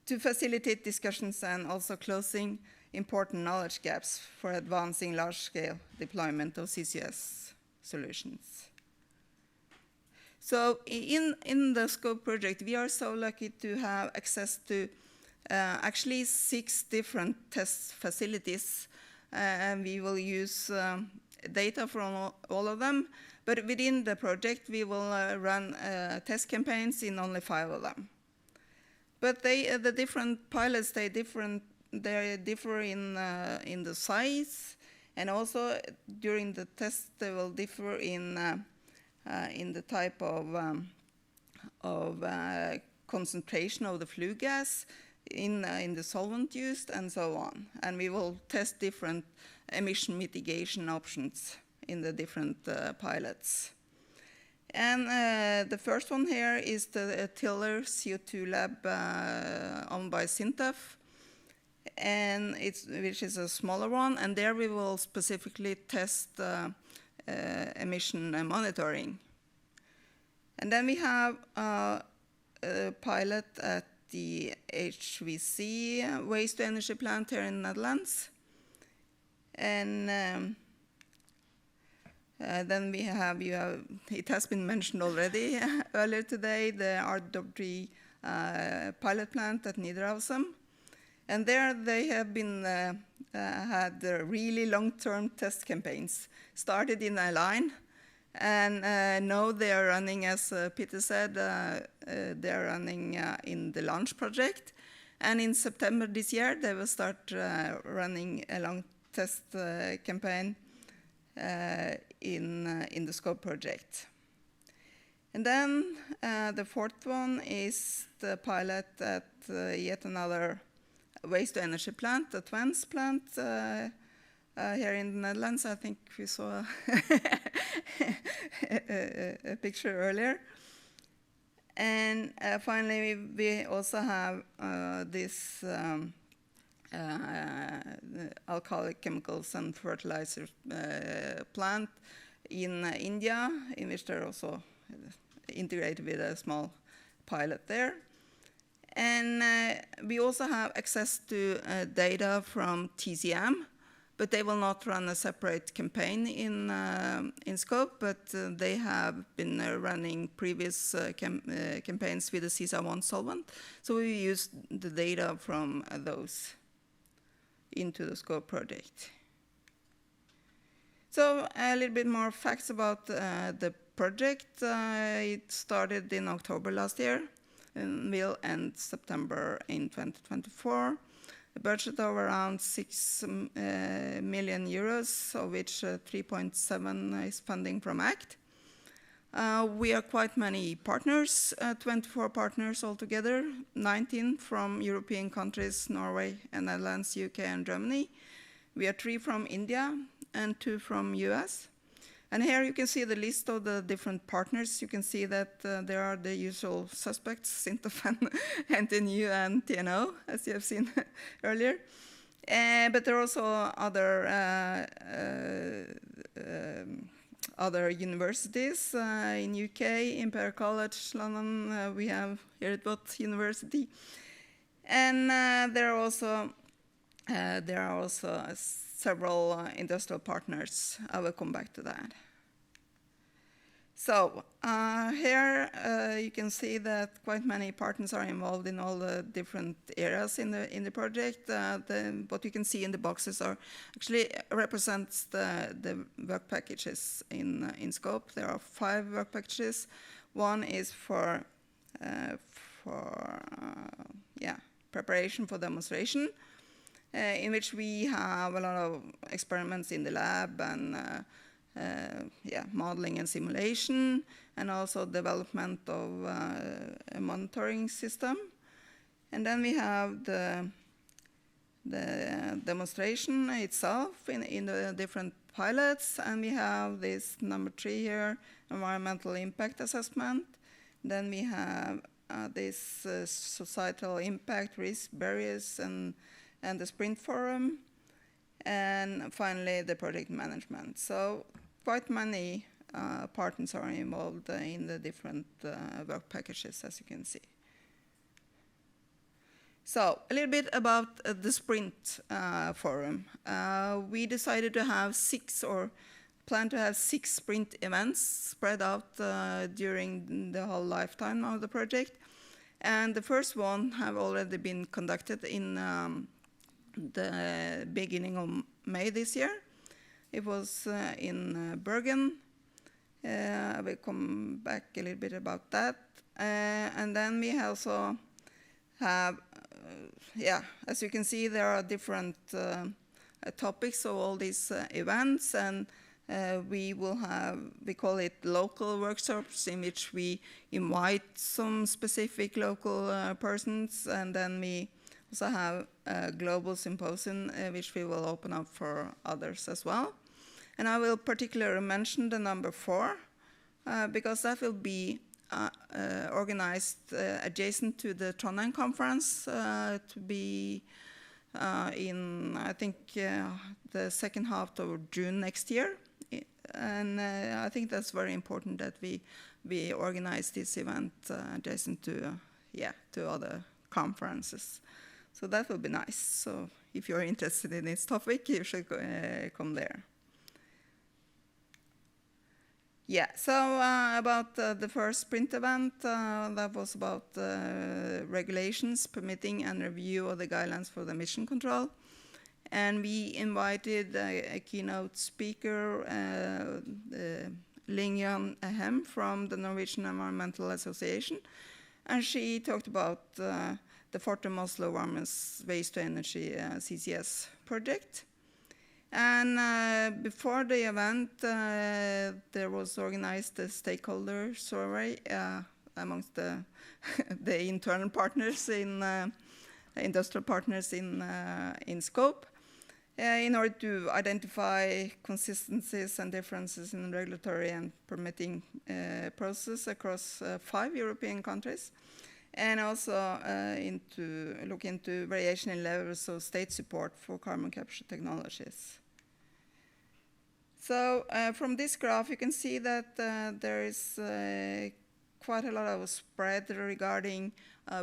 to facilitate discussions and also closing important knowledge gaps for advancing large-scale deployment of CCUS solutions. So in the SCOPE project, we are so lucky to have access to actually 6 different test facilities, and we will use data from all of them. But within the project, we will run test campaigns in only 5 of them. But the different pilots, they differ in the size, and also during the test they will differ in the type of concentration of the flue gas, in the solvent used, and so on. And we will test different emission mitigation options in the different pilots. And the first one here is the Tiller CO2 lab owned by Sintef, and which is a smaller one, and there we will specifically test emission monitoring. And then we have a pilot at the HVC waste-to-energy plant here in the Netherlands. And then we have, it has been mentioned already earlier today, the RWD pilot plant at Niederhausen. And there they have been had really long-term test campaigns, started in a line, and now they are running, as Peter said, they are running in the launch project. And in September this year, they will start running a long test campaign in the SCOPE project. And then the 4th one is the pilot at yet another waste-to-energy plant, the Twence plant here in the Netherlands. I think we saw a picture earlier. And finally, we also have this alcoholic chemicals and fertilizers plant in India, in which they're also integrated with a small pilot there. And we also have access to data from TCM, but they will not run a separate campaign in scope, but they have been running previous campaigns with the CISA-1 solvent. So we use the data from those into the scope project. So a little bit more facts about the project. It started in October last year and will end September in 2024. A budget of around 6 million euros, of which 3.7 is funding from ACT. We are quite many partners, 24 partners altogether, 19 from European countries, Norway, Netherlands, UK, and Germany. We are 3 from India and 2 from US. And here you can see the list of the different partners. You can see that there are the usual suspects, Sintofen, NTNU, and TNO, as you have seen earlier. But there are also other universities in UK, Imperial College, London. We have here at Watt University. And there are also several industrial partners. I will come back to that. So here you can see that quite many partners are involved in all the different areas in the project. What you can see in the boxes are actually represents the work packages in scope. There are 5 work packages. One is for preparation for demonstration, in which we have a lot of experiments in the lab and modeling and simulation, and also development of a monitoring system. And then we have the demonstration itself in the different pilots, and we have this number 3 here, environmental impact assessment. Then we have this societal impact, risk, barriers, and the sprint forum, and finally the project management. So quite many partners are involved in the different work packages, as you can see. So a little bit about the sprint forum. We decided to have 6 or plan to have 6 sprint events spread out during the whole lifetime of the project. And the first one have already been conducted in the beginning of May this year. It was in Bergen. I will come back a little bit about that. And then we also have, as you can see, there are different topics of all these events, and we call it local workshops, in which we invite some specific local persons, and then we also have a global symposium, which we will open up for others as well. And I will particularly mention the number 4, because that will be organized adjacent to the Trondheim conference, to be in, I think, the second half of June next year. And I think that's very important that we organize this event adjacent to other conferences. So that will be nice. So if you're interested in this topic, you should come there. Yeah, so about the first sprint event, that was about regulations, permitting, and review of the guidelines for the emission control. And we invited a keynote speaker, Lingyan Ahem from the Norwegian Environmental Association. And she talked about the Fortum Oslo Varme's Waste to Energy CCS project. And before the event, there was organized a stakeholder survey amongst the internal partners industrial partners in scope, in order to identify consistencies and differences in regulatory and permitting process across 5 European countries, and also look into variation in levels of state support for carbon capture technologies. So from this graph, you can see that there is quite a lot of spread regarding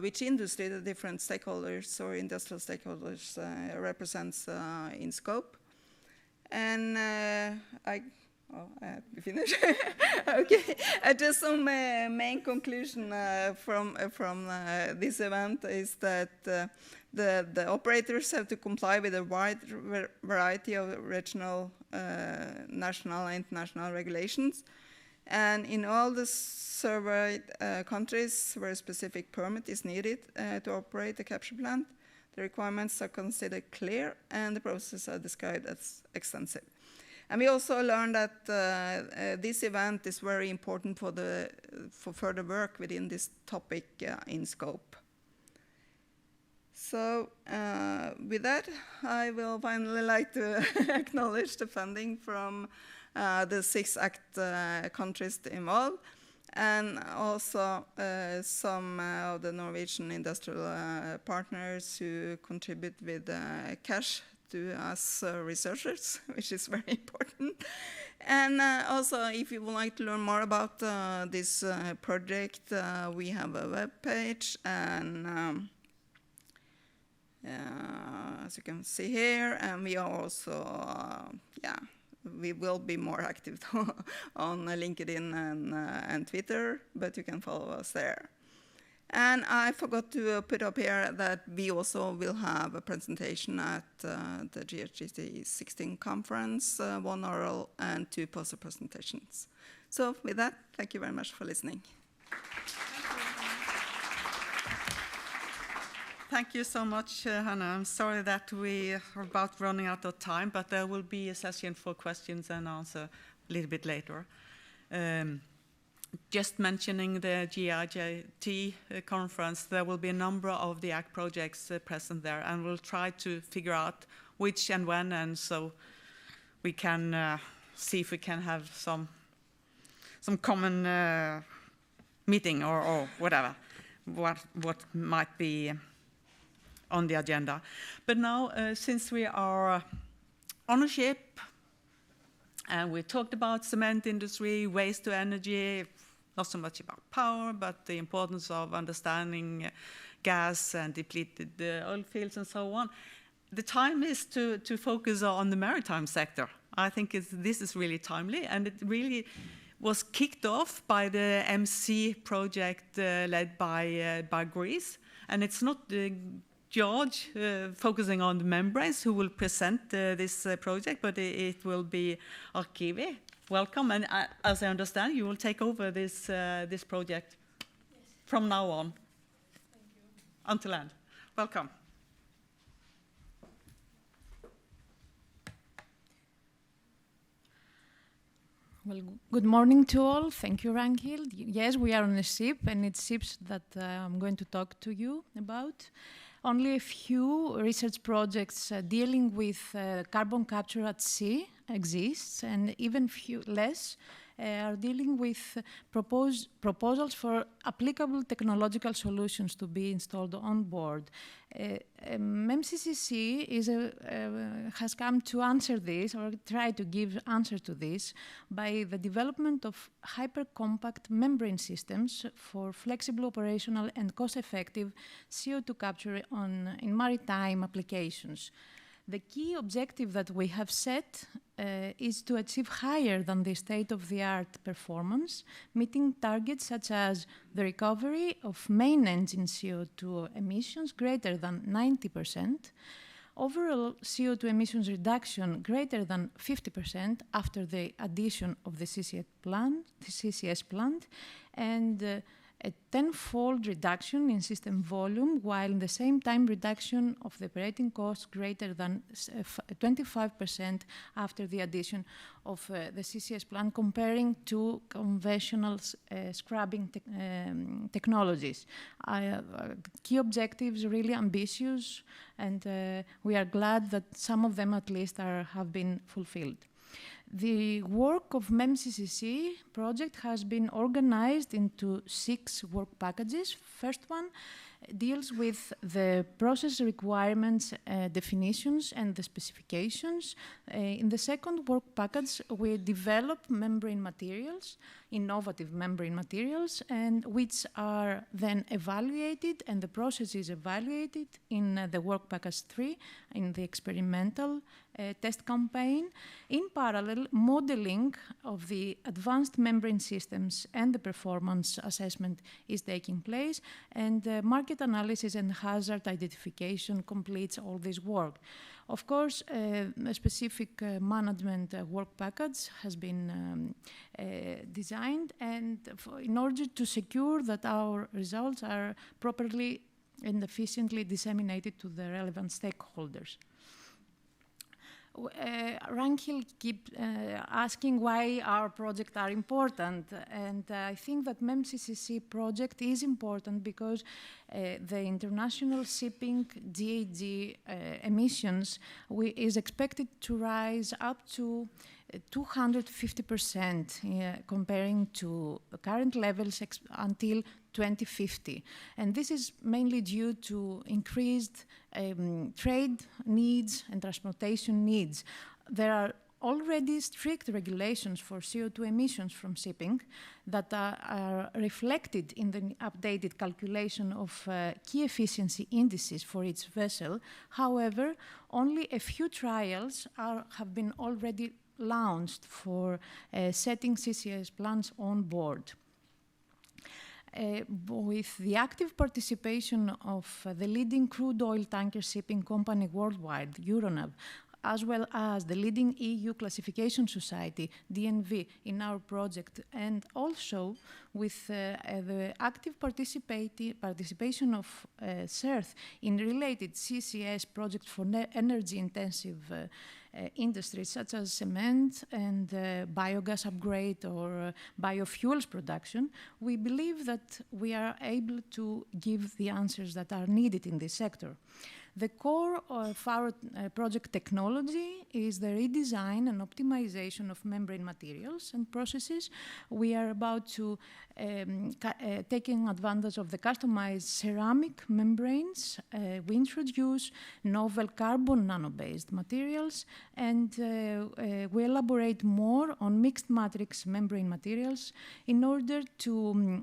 which industry the different stakeholders or industrial stakeholders represents in scope. And I have to finish. Okay, just some main conclusion from this event is that the operators have to comply with a wide variety of regional, national, and international regulations. And in all the surveyed countries where a specific permit is needed to operate a capture plant, the requirements are considered clear and the processes are described as extensive. And we also learned that this event is very important for further work within this topic in scope. So with that, I will finally like to acknowledge the funding from the 6 ACT countries involved, and also some of the Norwegian industrial partners who contribute with cash to us researchers, which is very important. And also, if you would like to learn more about this project, we have a web page, and as you can see here, and we are also, we will be more active on LinkedIn and Twitter, but you can follow us there. And I forgot to put up here that we also will have a presentation at the GHGC 16 conference, 1 oral and 2 poster presentations. So with that, thank you very much for listening. Thank you so much, Hannah. I'm sorry that we are about running out of time, but there will be a session for questions and answer a little bit later. Just mentioning the GIGT conference, there will be a number of the ACT projects present there, and we'll try to figure out which and when, and so we can see if we can have some common meeting or whatever, what might be on the agenda. But now, since we are ownership, and we talked about cement industry, waste to energy, not so much about power, but the importance of understanding gas and depleted oil fields and so on. The time is to focus on the maritime sector. I think this is really timely, and it really was kicked off by the MC project led by Greece. And it's not George focusing on the membranes who will present this project, but it will be Arkivi. Welcome, and as I understand, you will take over this project from now on. Thank you. Until end. Welcome. Well, good morning to all. Thank you, Ragnhild. Yes, we are on a ship, and it's ships that I'm going to talk to you about. Only a few research projects dealing with carbon capture at sea exists, and even few less are dealing with proposals for applicable technological solutions to be installed on board. MemCCSEA has come to answer this, or try to give answer to this, by the development of hyper-compact membrane systems for flexible operational and cost-effective CO2 capture in maritime applications. The key objective that we have set is to achieve higher than the state-of-the-art performance, meeting targets such as the recovery of main engine CO2 emissions greater than 90%, overall CO2 emissions reduction greater than 50% after the addition of the CCS plant, and a 10-fold reduction in system volume, while in the same time reduction of the operating costs greater than 25% after the addition of the CCS plant, comparing to conventional scrubbing technologies. Key objectives really ambitious, and we are glad that some of them at least have been fulfilled. The work of MemCCSEA project has been organized into 6 work packages. First one deals with the process requirements, definitions, and the specifications. In the second work package, we develop membrane materials, innovative membrane materials, and which are then evaluated, and the process is evaluated in the work package 3, in the experimental test campaign. In parallel, modeling of the advanced membrane systems and the performance assessment is taking place, and market analysis and hazard identification completes all this work. Of course, a specific management work package has been designed, and in order to secure that our results are properly and efficiently disseminated to the relevant stakeholders. Rangel keeps asking why our projects are important, and I think that MemCCSEA project is important because the international shipping GHG emissions is expected to rise up to 250% comparing to the current levels until 2050. And this is mainly due to increased trade needs and transportation needs. There are already strict regulations for CO2 emissions from shipping that are reflected in the updated calculation of key efficiency indices for each vessel. However, only a few trials have been already launched for setting CCS plants on board. With the active participation of the leading crude oil tanker shipping company worldwide, Euronav, as well as the leading EU classification society, DNV, in our project, and also with the active participation of CERT in related CCS projects for energy-intensive industries such as cement and biogas upgrade or biofuels production, we believe that we are able to give the answers that are needed in this sector. The core of our project technology is the redesign and optimization of membrane materials and processes. We are about to taking advantage of the customized ceramic membranes. We introduce novel carbon nano-based materials, and we elaborate more on mixed matrix membrane materials in order to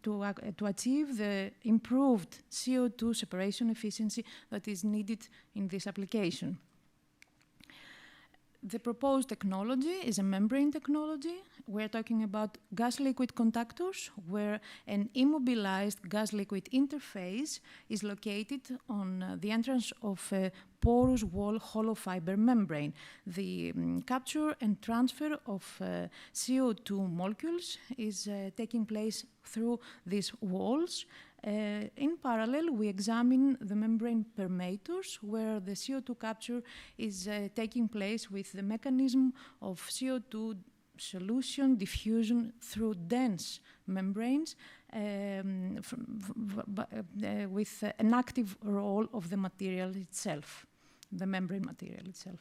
to achieve the improved CO2 separation efficiency that is needed in this application. The proposed technology is a membrane technology. We're talking about gas-liquid conductors, where an immobilized gas-liquid interface is located on the entrance of a porous wall hollow fiber membrane. The capture and transfer of CO2 molecules is taking place through these walls. In parallel, we examine the membrane permeators, where the CO2 capture is taking place with the mechanism of CO2 solution diffusion through dense membranes with an active role of the material itself, the membrane material itself.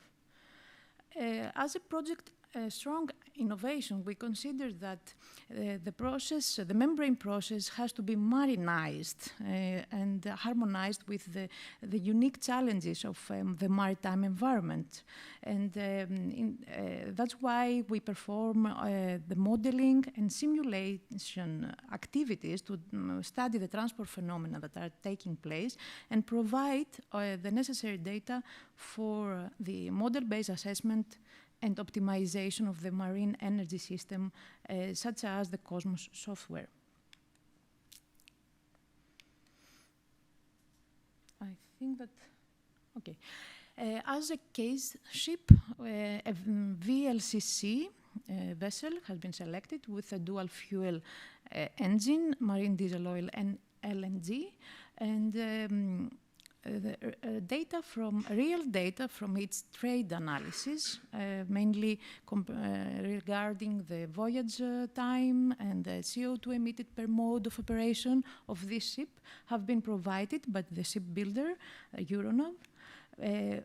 As a project strong innovation, we consider that the membrane process has to be marinized and harmonized with the unique challenges of the maritime environment. And that's why we perform the modeling and simulation activities to study the transport phenomena that are taking place and provide the necessary data for the model-based assessment and optimization of the marine energy system, such as the Cosmos software. I think that, okay. As a case ship, a VLCC vessel has been selected with a dual fuel engine, marine diesel oil and LNG, and real data from its trade analysis, mainly regarding the voyage time and the CO2 emitted per mode of operation of this ship, have been provided by the shipbuilder, Euronav.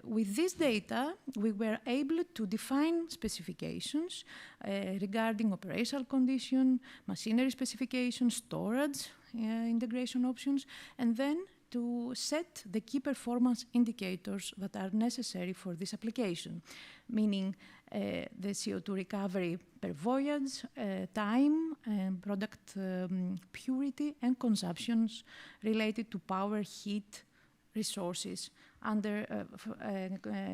With this data, we were able to define specifications regarding operational condition, machinery specifications, storage, integration options, and then to set the key performance indicators that are necessary for this application, meaning the CO2 recovery per voyage, time, product purity, and consumptions related to power, heat, resources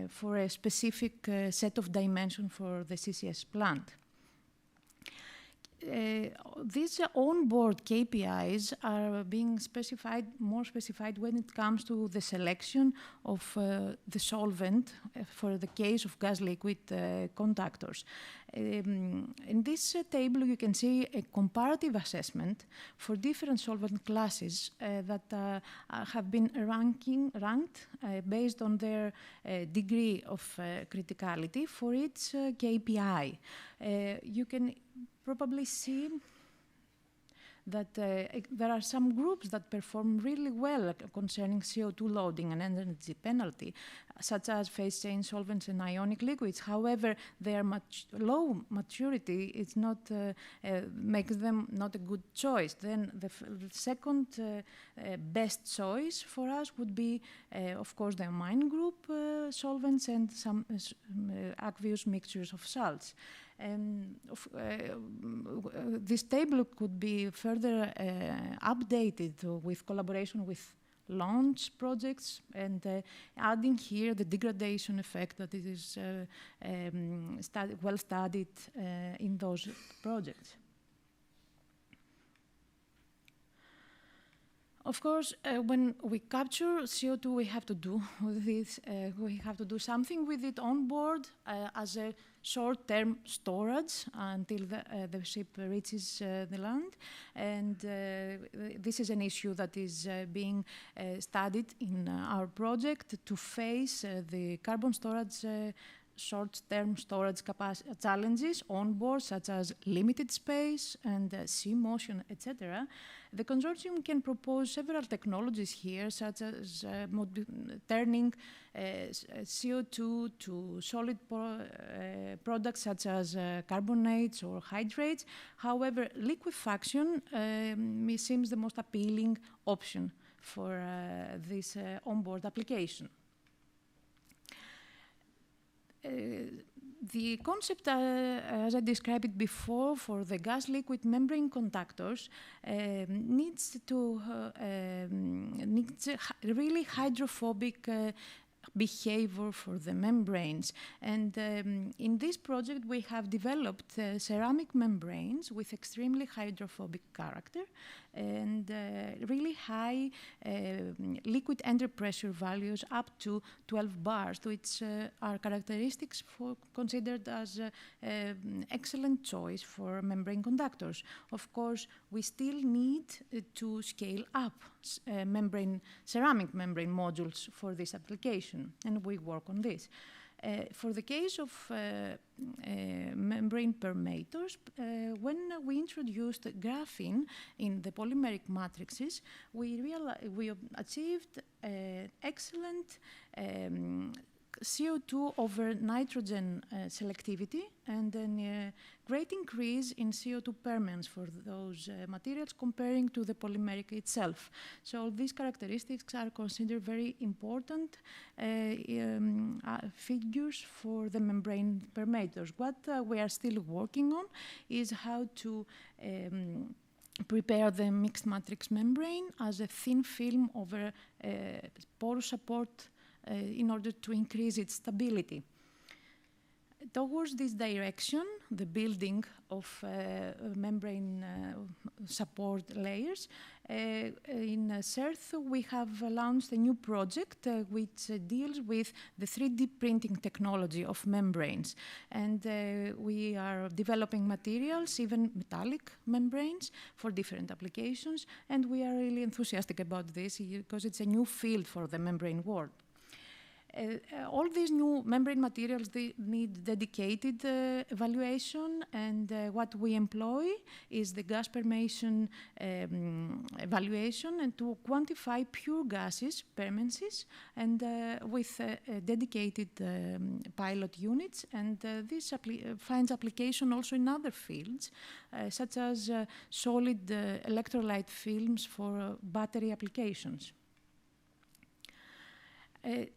for a specific set of dimensions for the CCS plant. These onboard KPIs are being more specified when it comes to the selection of the solvent for the case of gas liquid contactors. In this table, you can see a comparative assessment for different solvent classes that have been ranked based on their degree of criticality for each KPI. You can probably see that there are some groups that perform really well concerning CO2 loading and energy penalty, such as phase change solvents and ionic liquids. However, their low maturity is not makes them not a good choice. Then the second best choice for us would be, of course, the amine group solvents and some aqueous mixtures of salts. This table could be further updated with collaboration with launch projects and adding here the degradation effect that it is well studied in those projects. Of course, when we capture CO2, we have to do with this. We have to do something with it on board as a short-term storage until the ship reaches the land. And this is an issue that is being studied in our project to face the carbon storage short-term storage challenges on board, such as limited space and sea motion, etc. The consortium can propose several technologies here, such as turning CO2 to solid products such as carbonates or hydrates. However, liquefaction seems the most appealing option for this onboard application. The concept, as I described it before, for the gas-liquid membrane contactors needs really hydrophobic behavior for the membranes. And in this project, we have developed ceramic membranes with extremely hydrophobic character and really high liquid enter pressure values up to 12 bars, which are characteristics considered as excellent choice for membrane conductors. Of course, we still need to scale up ceramic membrane modules for this application, and we work on this. For the case of membrane permeators, when we introduced graphene in the polymeric matrices, we achieved excellent CO2 over nitrogen selectivity and then a great increase in CO2 permeance for those materials comparing to the polymeric itself. So these characteristics are considered very important figures for the membrane permeators. What we are still working on is how to prepare the mixed matrix membrane as a thin film over porous support in order to increase its stability. Towards this direction, the building of membrane support layers, in CERT we have launched a new project which deals with the 3D printing technology of membranes. And we are developing materials, even metallic membranes, for different applications. And we are really enthusiastic about this because it's a new field for the membrane world. All these new membrane materials, they need dedicated evaluation, and what we employ is the gas permeation evaluation, and to quantify pure gases, permeances, and with dedicated pilot units, and this finds application also in other fields, such as solid electrolyte films for battery applications.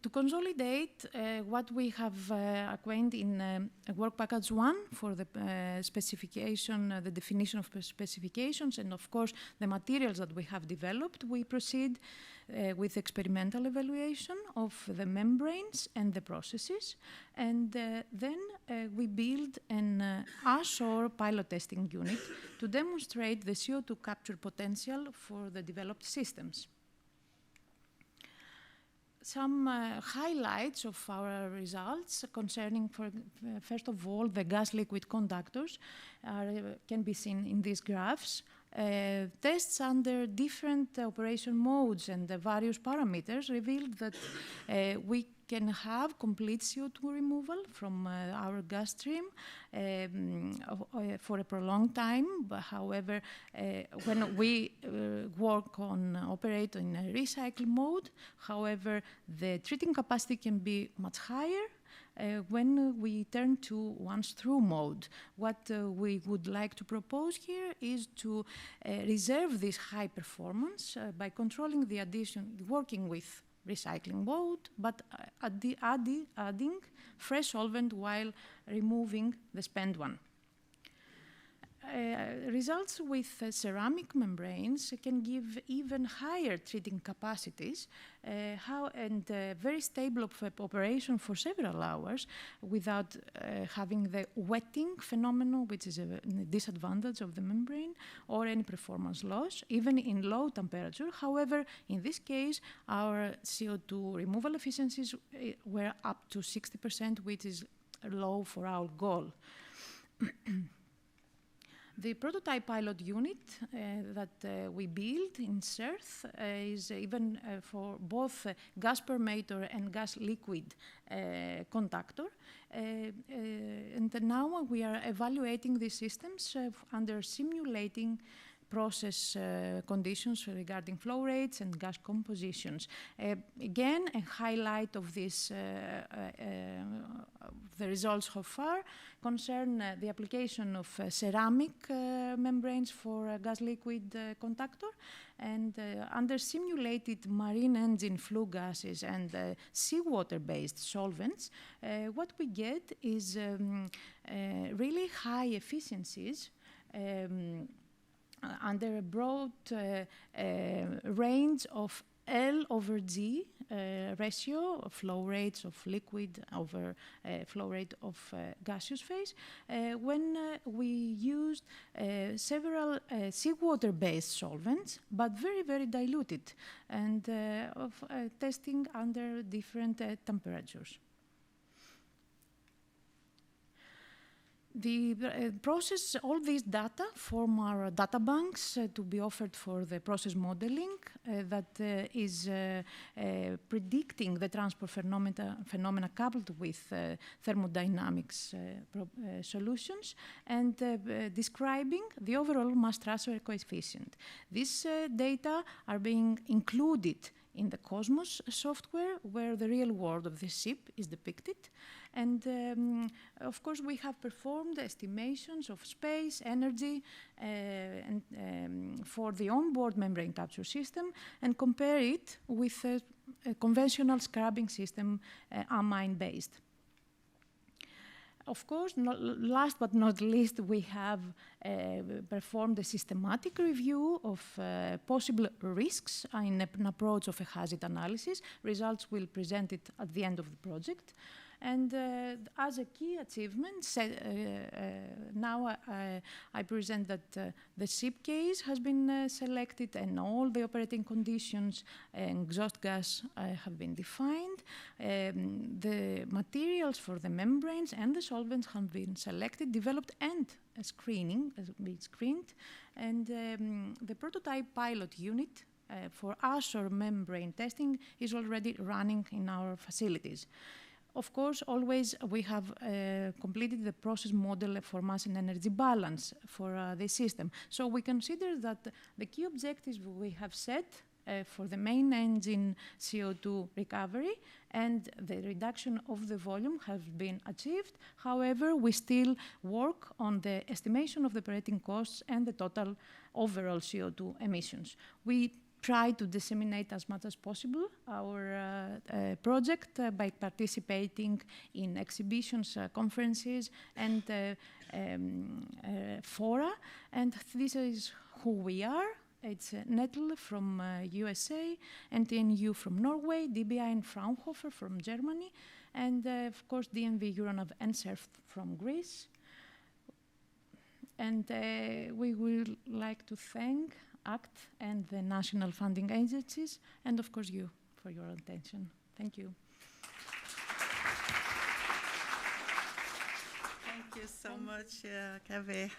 To consolidate what we have acquainted in work package 1 for the specification, the definition of specifications, and of course the materials that we have developed, we proceed with experimental evaluation of the membranes and the processes, and then we build an ashore pilot testing unit to demonstrate the CO2 capture potential for the developed systems. Some highlights of our results concerning, first of all, the gas-liquid conductors can be seen in these graphs. Tests under different operation modes and the various parameters revealed that we can have complete CO2 removal from our gas stream for a prolonged time. But however, when we operate in a recycle mode, however, the treating capacity can be much higher. When we turn to once-through mode, what we would like to propose here is to reserve this high performance by controlling the addition, working with recycling mode, but adding fresh solvent while removing the spent one. Results with ceramic membranes can give even higher treating capacities and very stable operation for several hours without having the wetting phenomenon, which is a disadvantage of the membrane, or any performance loss, even in low temperature. However, in this case, our CO2 removal efficiencies were up to 60%, which is low for our goal. The prototype pilot unit that we built in CERT is even for both gas permeator and gas liquid conductor. And now we are evaluating these systems under simulating process conditions regarding flow rates and gas compositions. Again, a highlight of this, the results so far concern the application of ceramic membranes for gas liquid conductor, and under simulated marine engine flue gases and seawater-based solvents, what we get is really high efficiencies under a broad range of L/G ratio of flow rates of liquid over flow rate of gaseous phase, when we used several seawater-based solvents, but very, very diluted, and testing under different temperatures. The process, all these data form our data banks to be offered for the process modeling that is predicting the transport phenomena coupled with thermodynamics solutions, and describing the overall mass transfer coefficient. These data are being included in the Cosmos software, where the real world of the ship is depicted. And of course, we have performed estimations of space, energy, and for the onboard membrane capture system, and compare it with a conventional scrubbing system, amine-based. Of course, last but not least, we have performed a systematic review of possible risks in an approach of a hazard analysis. Results will present it at the end of the project. And as a key achievement, now I present that the ship case has been selected, and all the operating conditions and exhaust gas have been defined. The materials for the membranes and the solvents have been selected, developed, and screened. And the prototype pilot unit for Azure membrane testing is already running in our facilities. Of course, always we have completed the process model for mass and energy balance for the system. So we consider that the key objectives we have set for the main engine CO2 recovery and the reduction of the volume have been achieved. However, we still work on the estimation of the operating costs and the total overall CO2 emissions. We try to disseminate as much as possible our project by participating in exhibitions, conferences, and fora. And this is who we are. It's Nettle from USA, NTNU from Norway, DBI and Fraunhofer from Germany, and of course DNV Euronav and SERF from Greece. And we would like to thank ACT and the national funding agencies, and of course you for your attention. Thank you. Thank you so much, Kaveh.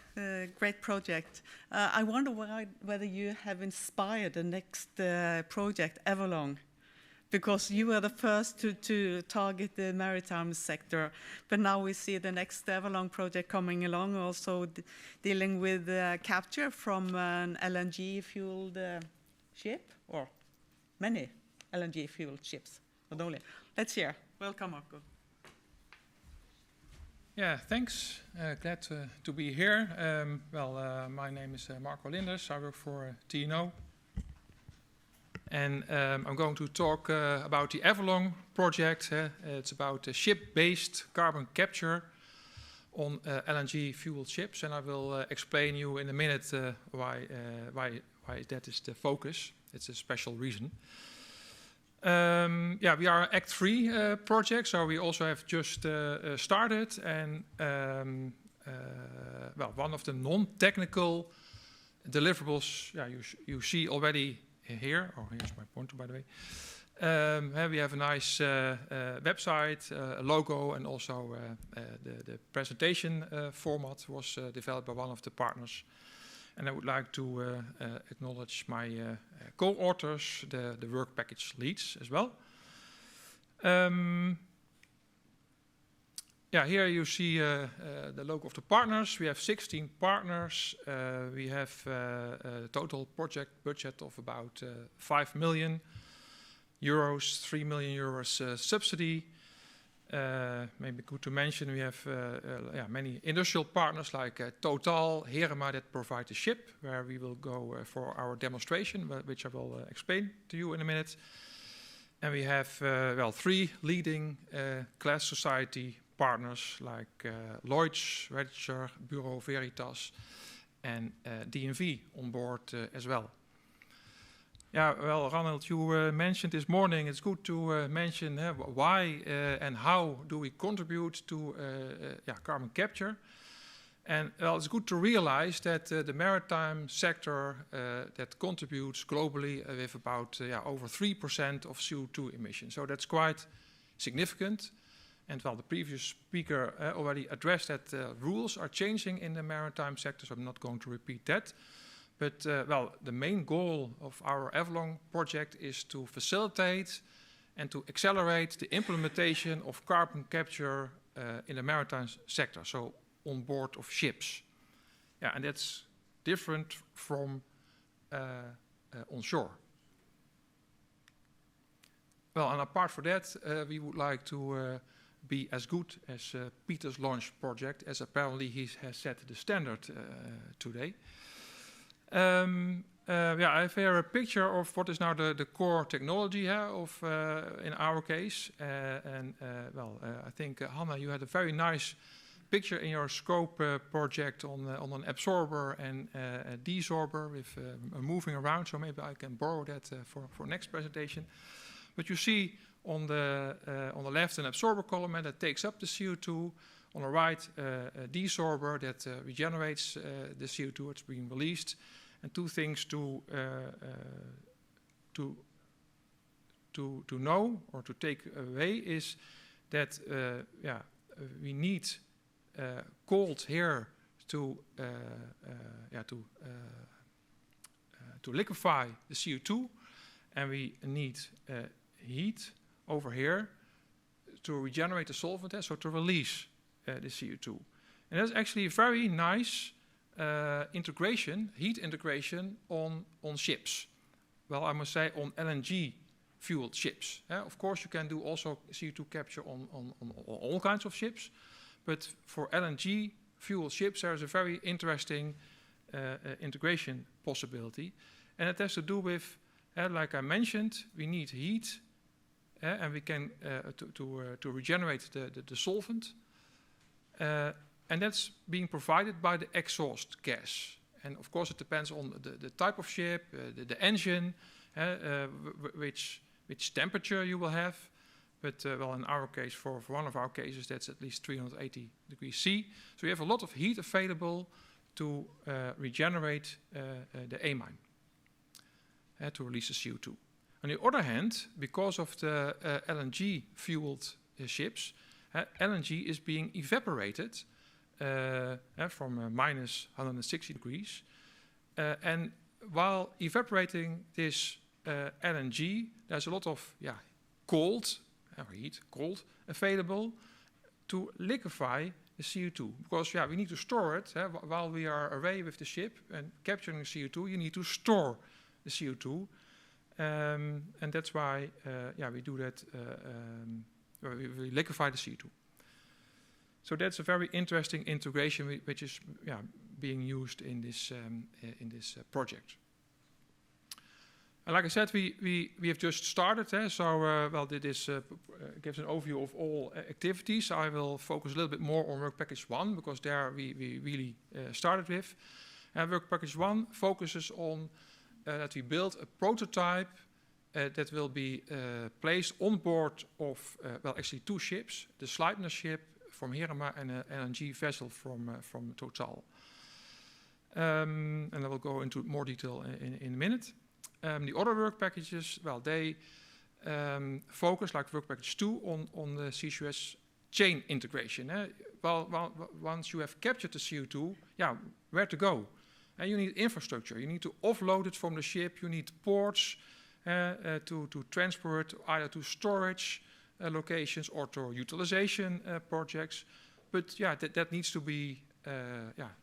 Great project. I wonder whether you have inspired the next project, EverLoNG, because you were the first to target the maritime sector, but now we see the next EverLoNG project coming along, also dealing with capture from an LNG-fueled ship, or many LNG-fueled ships, not only. Let's hear. Welcome, Marco. Yeah, thanks. Glad to be here. My name is Marco Linders. I work for TNO. And I'm going to talk about the EverLoNG project. It's about ship-based carbon capture on LNG-fueled ships. And I will explain you in a minute why that is the focus. It's a special reason. We are Act 3 project, so we also have just started. And one of the non-technical deliverables, you see already here. Oh, here's my pointer, by the way. We have a nice website, a logo, and also the presentation format was developed by one of the partners. And I would like to acknowledge my co-authors, the work package leads as well. Here you see the logo of the partners. We have 16 partners. We have a total project budget of about 5 million euros, 3 million euros subsidy. Maybe good to mention we have many industrial partners like Total, Herema that provide the ship where we will go for our demonstration, which I will explain to you in a minute. And we have 3 leading class society partners like Lloyd's, Register, Bureau Veritas, and DNV on board as well. Ronald, you mentioned this morning, it's good to mention why and how do we contribute to carbon capture. And it's good to realize that the maritime sector that contributes globally with about over 3% of CO2 emissions. So that's quite significant. And the previous speaker already addressed that rules are changing in the maritime sector, so I'm not going to repeat that. But the main goal of our EverLoNG project is to facilitate and to accelerate the implementation of carbon capture in the maritime sector, so on board of ships. And that's different from onshore. And apart from that, we would like to be as good as Peter's launch project, as apparently he has set the standard today. I have here a picture of what is now the core technology of in our case. I think Hanna, you had a very nice picture in your scope project on an absorber and a desorber with moving around. So maybe I can borrow that for next presentation. But you see on the left an absorber column and that takes up the CO2. On the right, a desorber that regenerates the CO2 that's being released. And 2 things to know or to take away is that we need cold air to liquefy the CO2. and we need heat over here to regenerate the solvent, so to release the CO2. And that's actually a very nice integration, heat integration on ships. Well, I must say on LNG fueled ships. Of course, you can do also CO2 capture on all kinds of ships, but for LNG fueled ships, there is a very interesting integration possibility, and it has to do with, like I mentioned, we need heat, and we can to regenerate the solvent, and that's being provided by the exhaust gas. And of course, it depends on the type of ship, the engine, which temperature you will have. But well, in our case, for one of our cases, that's at least 380 degrees C. So we have a lot of heat available to regenerate the amine, to release the CO2. On the other hand, because of the LNG-fueled ships, LNG is being evaporated from minus 160 degrees. And while evaporating this LNG, there's a lot of cold, cold available to liquefy the CO2. Because we need to store it while we are away with the ship and capturing CO2. You need to store the CO2, and that's why we do that. We liquefy the CO2. So that's a very interesting integration, which is being used in this project. And like I said, we have just started. Well, this gives an overview of all activities. I will focus a little bit more on work package 1 because there we really started with. Work package 1 focuses on that we build a prototype that will be placed on board of well, actually 2 ships: the Sleipner ship from Herema and an LNG vessel from Total. And I will go into more detail in a minute. The other work packages, well, they focus, like work package 2, on the CCUS chain integration. Well, once you have captured the CO2, where to go? And you need infrastructure. You need to offload it from the ship. You need ports to transport either to storage locations or to utilization projects. But that needs to be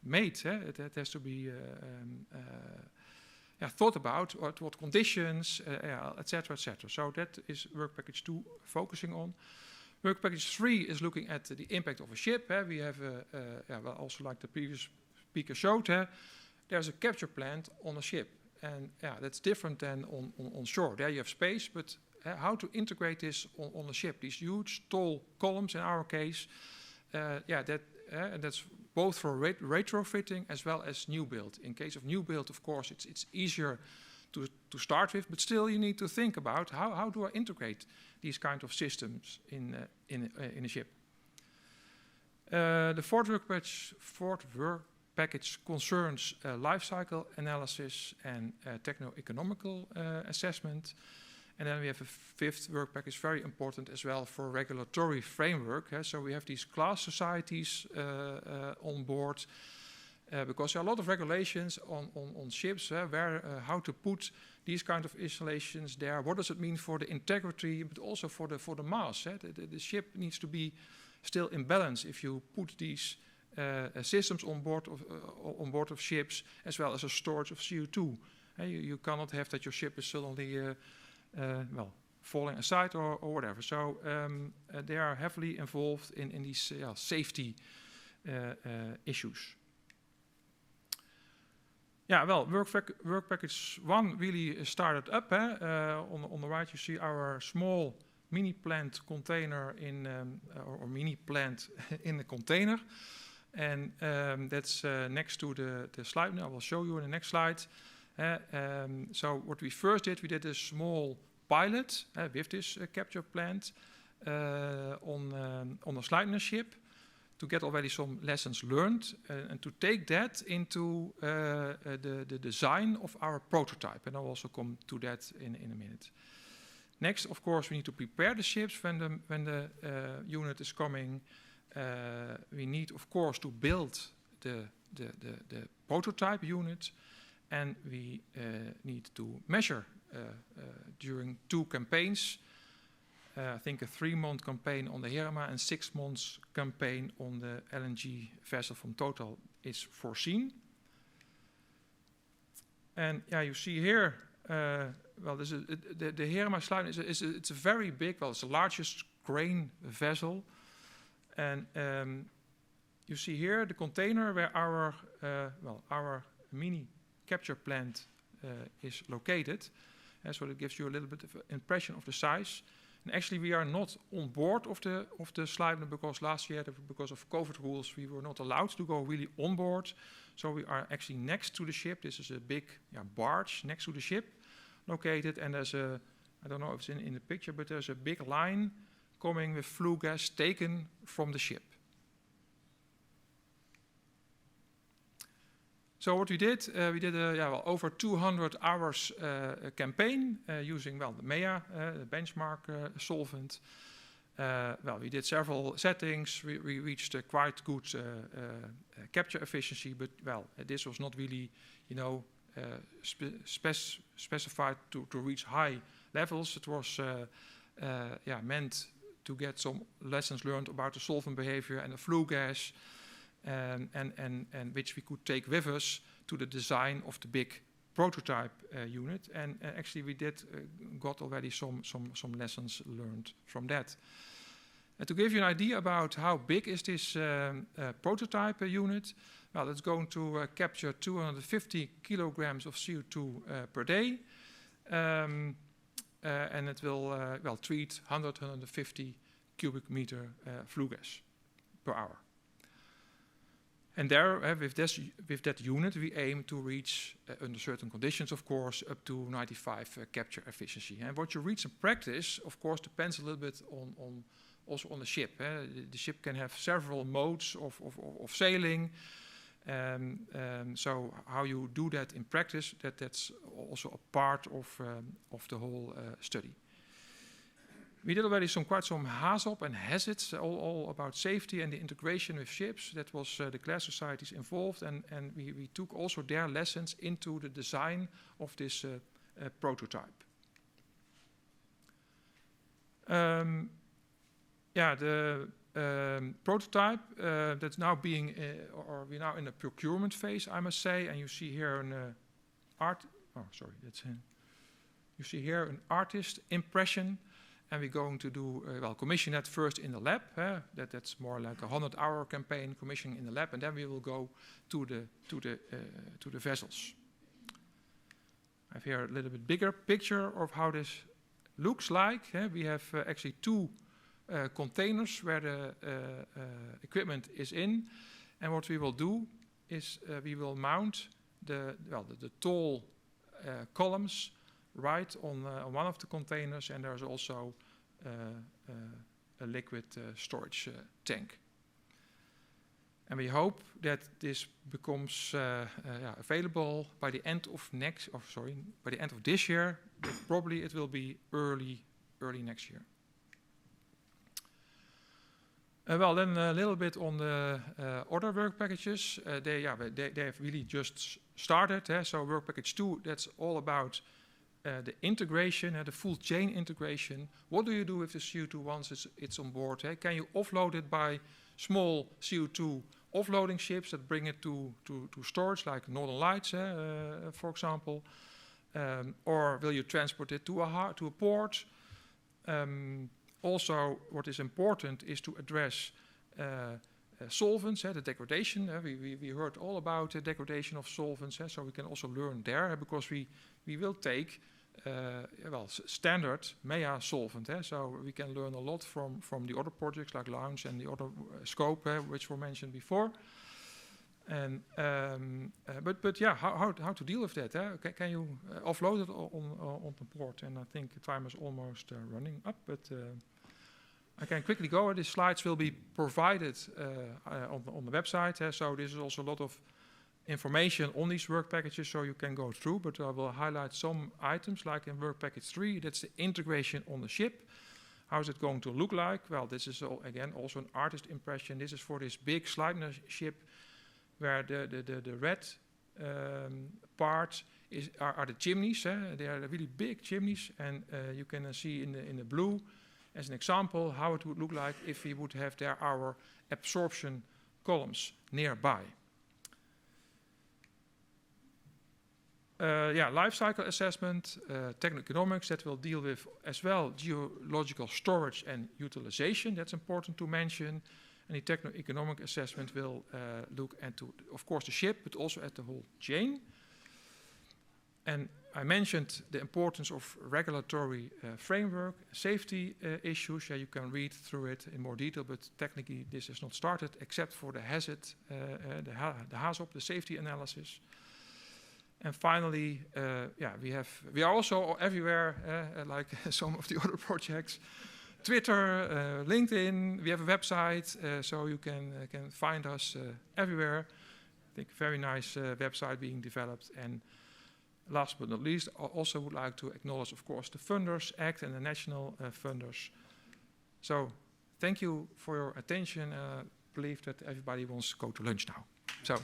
made. That has to be thought about what conditions, etc., etc. So that is work package 2 focusing on. Work package 3 is looking at the impact of a ship. We have, well, also like the previous speaker showed, there's a capture plant on a ship, and that's different than on shore. There you have space, but how to integrate this on a ship? These huge, tall columns, in our case, and that's both for retrofitting as well as new build. In case of new build, of course, it's easier to start with, but still you need to think about how do I integrate these kind of systems in a ship. The fourth work package concerns life cycle analysis and techno-economical assessment. And then we have a fifth work package, very important as well for regulatory framework. So we have these class societies on board because there are a lot of regulations on ships where how to put these kind of installations there. What does it mean for the integrity, but also for the mass? The ship needs to be still in balance if you put these systems on board of ships as well as a storage of CO2. You cannot have that your ship is suddenly well, falling aside or whatever. So they are heavily involved in these safety issues. Well, work package 1 really started up. On the right you see our small mini plant container in, or mini plant in the container. And that's next to the Sleipner. I will show you in the next slide. So what we first did, we did a small pilot with this capture plant on a Sleipner ship to get already some lessons learned and to take that into the design of our prototype. And I'll also come to that in a minute. Next, of course, we need to prepare the ships when the unit is coming. We need, of course, to build the prototype unit. and we need to measure during 2 campaigns. I think a 3-month campaign on the Herma and 6 months campaign on the LNG vessel from Total is foreseen. And yeah, you see here, well, this is, the Herma slide it's a very big, well, it's the largest grain vessel. And you see here the container where our mini capture plant is located. And so that gives you a little bit of an impression of the size. And actually, we are not on board of the Sleipner because last year, because of COVID rules, we were not allowed to go really on board. So we are actually next to the ship. This is a big barge next to the ship located. And there's a, I don't know if it's in the picture, but there's a big line coming with flue gas taken from the ship. So what we did a over 200 hours campaign using the MEA, the benchmark solvent. We did several settings. We reached a quite good capture efficiency, but this was not really, specified to reach high levels. It was meant to get some lessons learned about the solvent behavior and the flue gas. And which we could take with us to the design of the big prototype unit. And actually we got already some lessons learned from that. And to give you an idea about how big is this prototype unit, well, it's going to capture 250 kilograms of CO2 per day. And it will treat 150 cubic meter flue gas per hour. And there, with that unit, we aim to reach, under certain conditions, of course, up to 95 capture efficiency. And what you reach in practice, of course, depends a little bit also on the ship. The ship can have several modes of sailing. So how you do that in practice, that's also a part of the whole study. We did already quite some HAZOP and hazards, all about safety and the integration with ships. That was the class societies involved, and we took also their lessons into the design of this prototype. The prototype that's now being, or we're now in the procurement phase, I must say. And you see here an you see here an artist impression. And we're going to do, commission that first in the lab. That's more like a 100-hour campaign, commissioning in the lab, and then we will go to the vessels. I have here a little bit bigger picture of how this looks like. We have actually 2 containers where the equipment is in, and what we will do is we will mount the tall columns right on one of the containers, and there's also a liquid storage tank. And we hope that this becomes available by the end of by the end of this year. But probably it will be early next year. Then a little bit on the other work packages. They have really just started. So work package 2, that's all about the integration, the full chain integration. What do you do with the CO2 once it's on board? Can you offload it by small CO2 offloading ships that bring it to storage, like Northern Lights, for example? Or will you transport it to a port? Also, what is important is to address solvents, the degradation. We heard all about the degradation of solvents, so we can also learn there, because we will take standard MEA solvent. So we can learn a lot from the other projects like Launch and the other scope, which were mentioned before. And but how to deal with that? Can you offload it on the port? And I think the time is almost running up, but I can quickly go. The slides will be provided on the website. So this is also a lot of information on these work packages, so you can go through, but I will highlight some items, like in work package 3, that's the integration on the ship. How is it going to look like? Well, this is again also an artist impression. This is for this big Sleipner ship, where the red part are the chimneys. They are really big chimneys, and you can see in the blue, as an example, how it would look like if we would have there our absorption columns nearby. Life cycle assessment, techno-economics, that will deal with as well geological storage and utilization. That's important to mention. And the techno-economic assessment will look into, of course, the ship, but also at the whole chain. And I mentioned the importance of regulatory framework, safety issues. You can read through it in more detail, but technically this is not started except for the hazard, the HAZOP, the safety analysis. And finally, we are also everywhere, like some of the other projects. Twitter, LinkedIn, we have a website, so you can find us everywhere. I think very nice website being developed. And last but not least, I also would like to acknowledge, of course, the Funders Act and the national funders. So thank you for your attention. I believe that everybody wants to go to lunch now. So.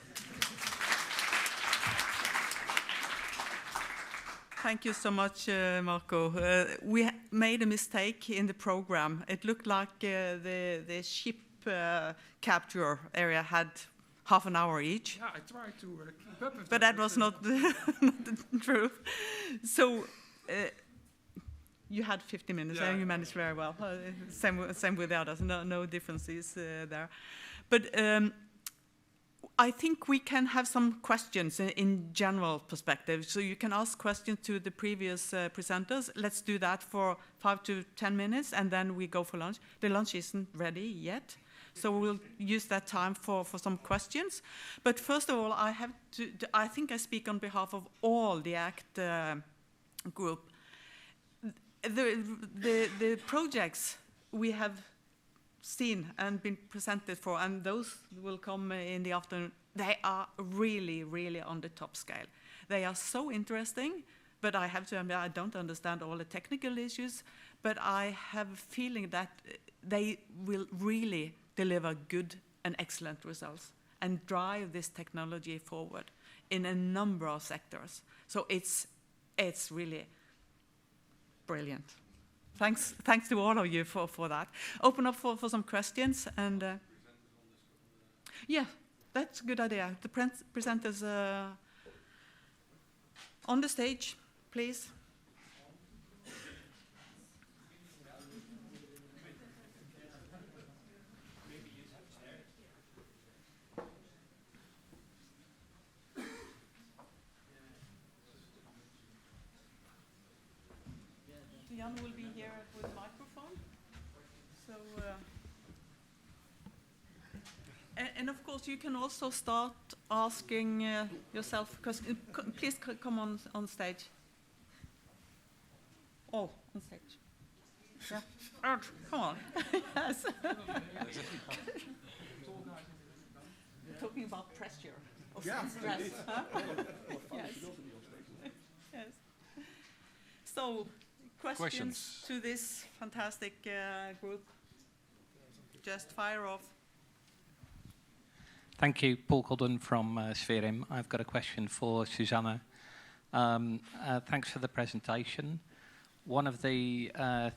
Thank you so much, Marco. We made a mistake in the program. It looked like the ship capture area had half an hour each. Yeah, I tried to keep up with but that was not the truth. So you had 50 minutes, and you managed very well. Same with the others. No differences there. But I think we can have some questions in general perspective. So you can ask questions to the previous presenters. Let's do that for 5 to 10 minutes, and then we go for lunch. The lunch isn't ready yet, so we'll use that time for some questions. But first of all, I think I speak on behalf of all the ACT group. The projects we have seen and been presented for, and those will come in the afternoon, they are really, really on the top scale. They are so interesting, but I have to admit, I don't understand all the technical issues, but I have a feeling that they will really deliver good and excellent results and drive this technology forward in a number of sectors. So it's really brilliant. Thanks to all of you for that. Open up for some questions. And yeah, that's a good idea. The presenters on the stage, please. Jan will be here with a microphone. So, and of course, you can also start asking yourself, because please come on stage. Oh, on stage. Yeah. Come on. Yes. Talking about pressure. Yeah. Stress. Huh? Yes. Yes. So, questions to this fantastic group? Just fire off. Thank you, Paul Colden from Spherim. I've got a question for Susanna. Thanks for the presentation. One of the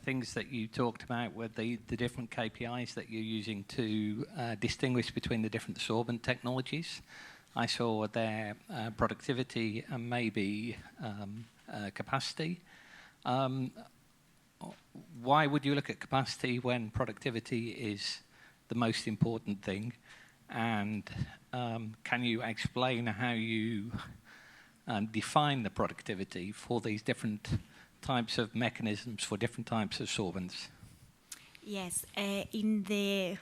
things that you talked about were the different KPIs that you're using to distinguish between the different sorbent technologies. I saw their productivity and maybe capacity. Why would you look at capacity when productivity is the most important thing? And can you explain how you define the productivity for these different types of mechanisms for different types of sorbents? Yes, in the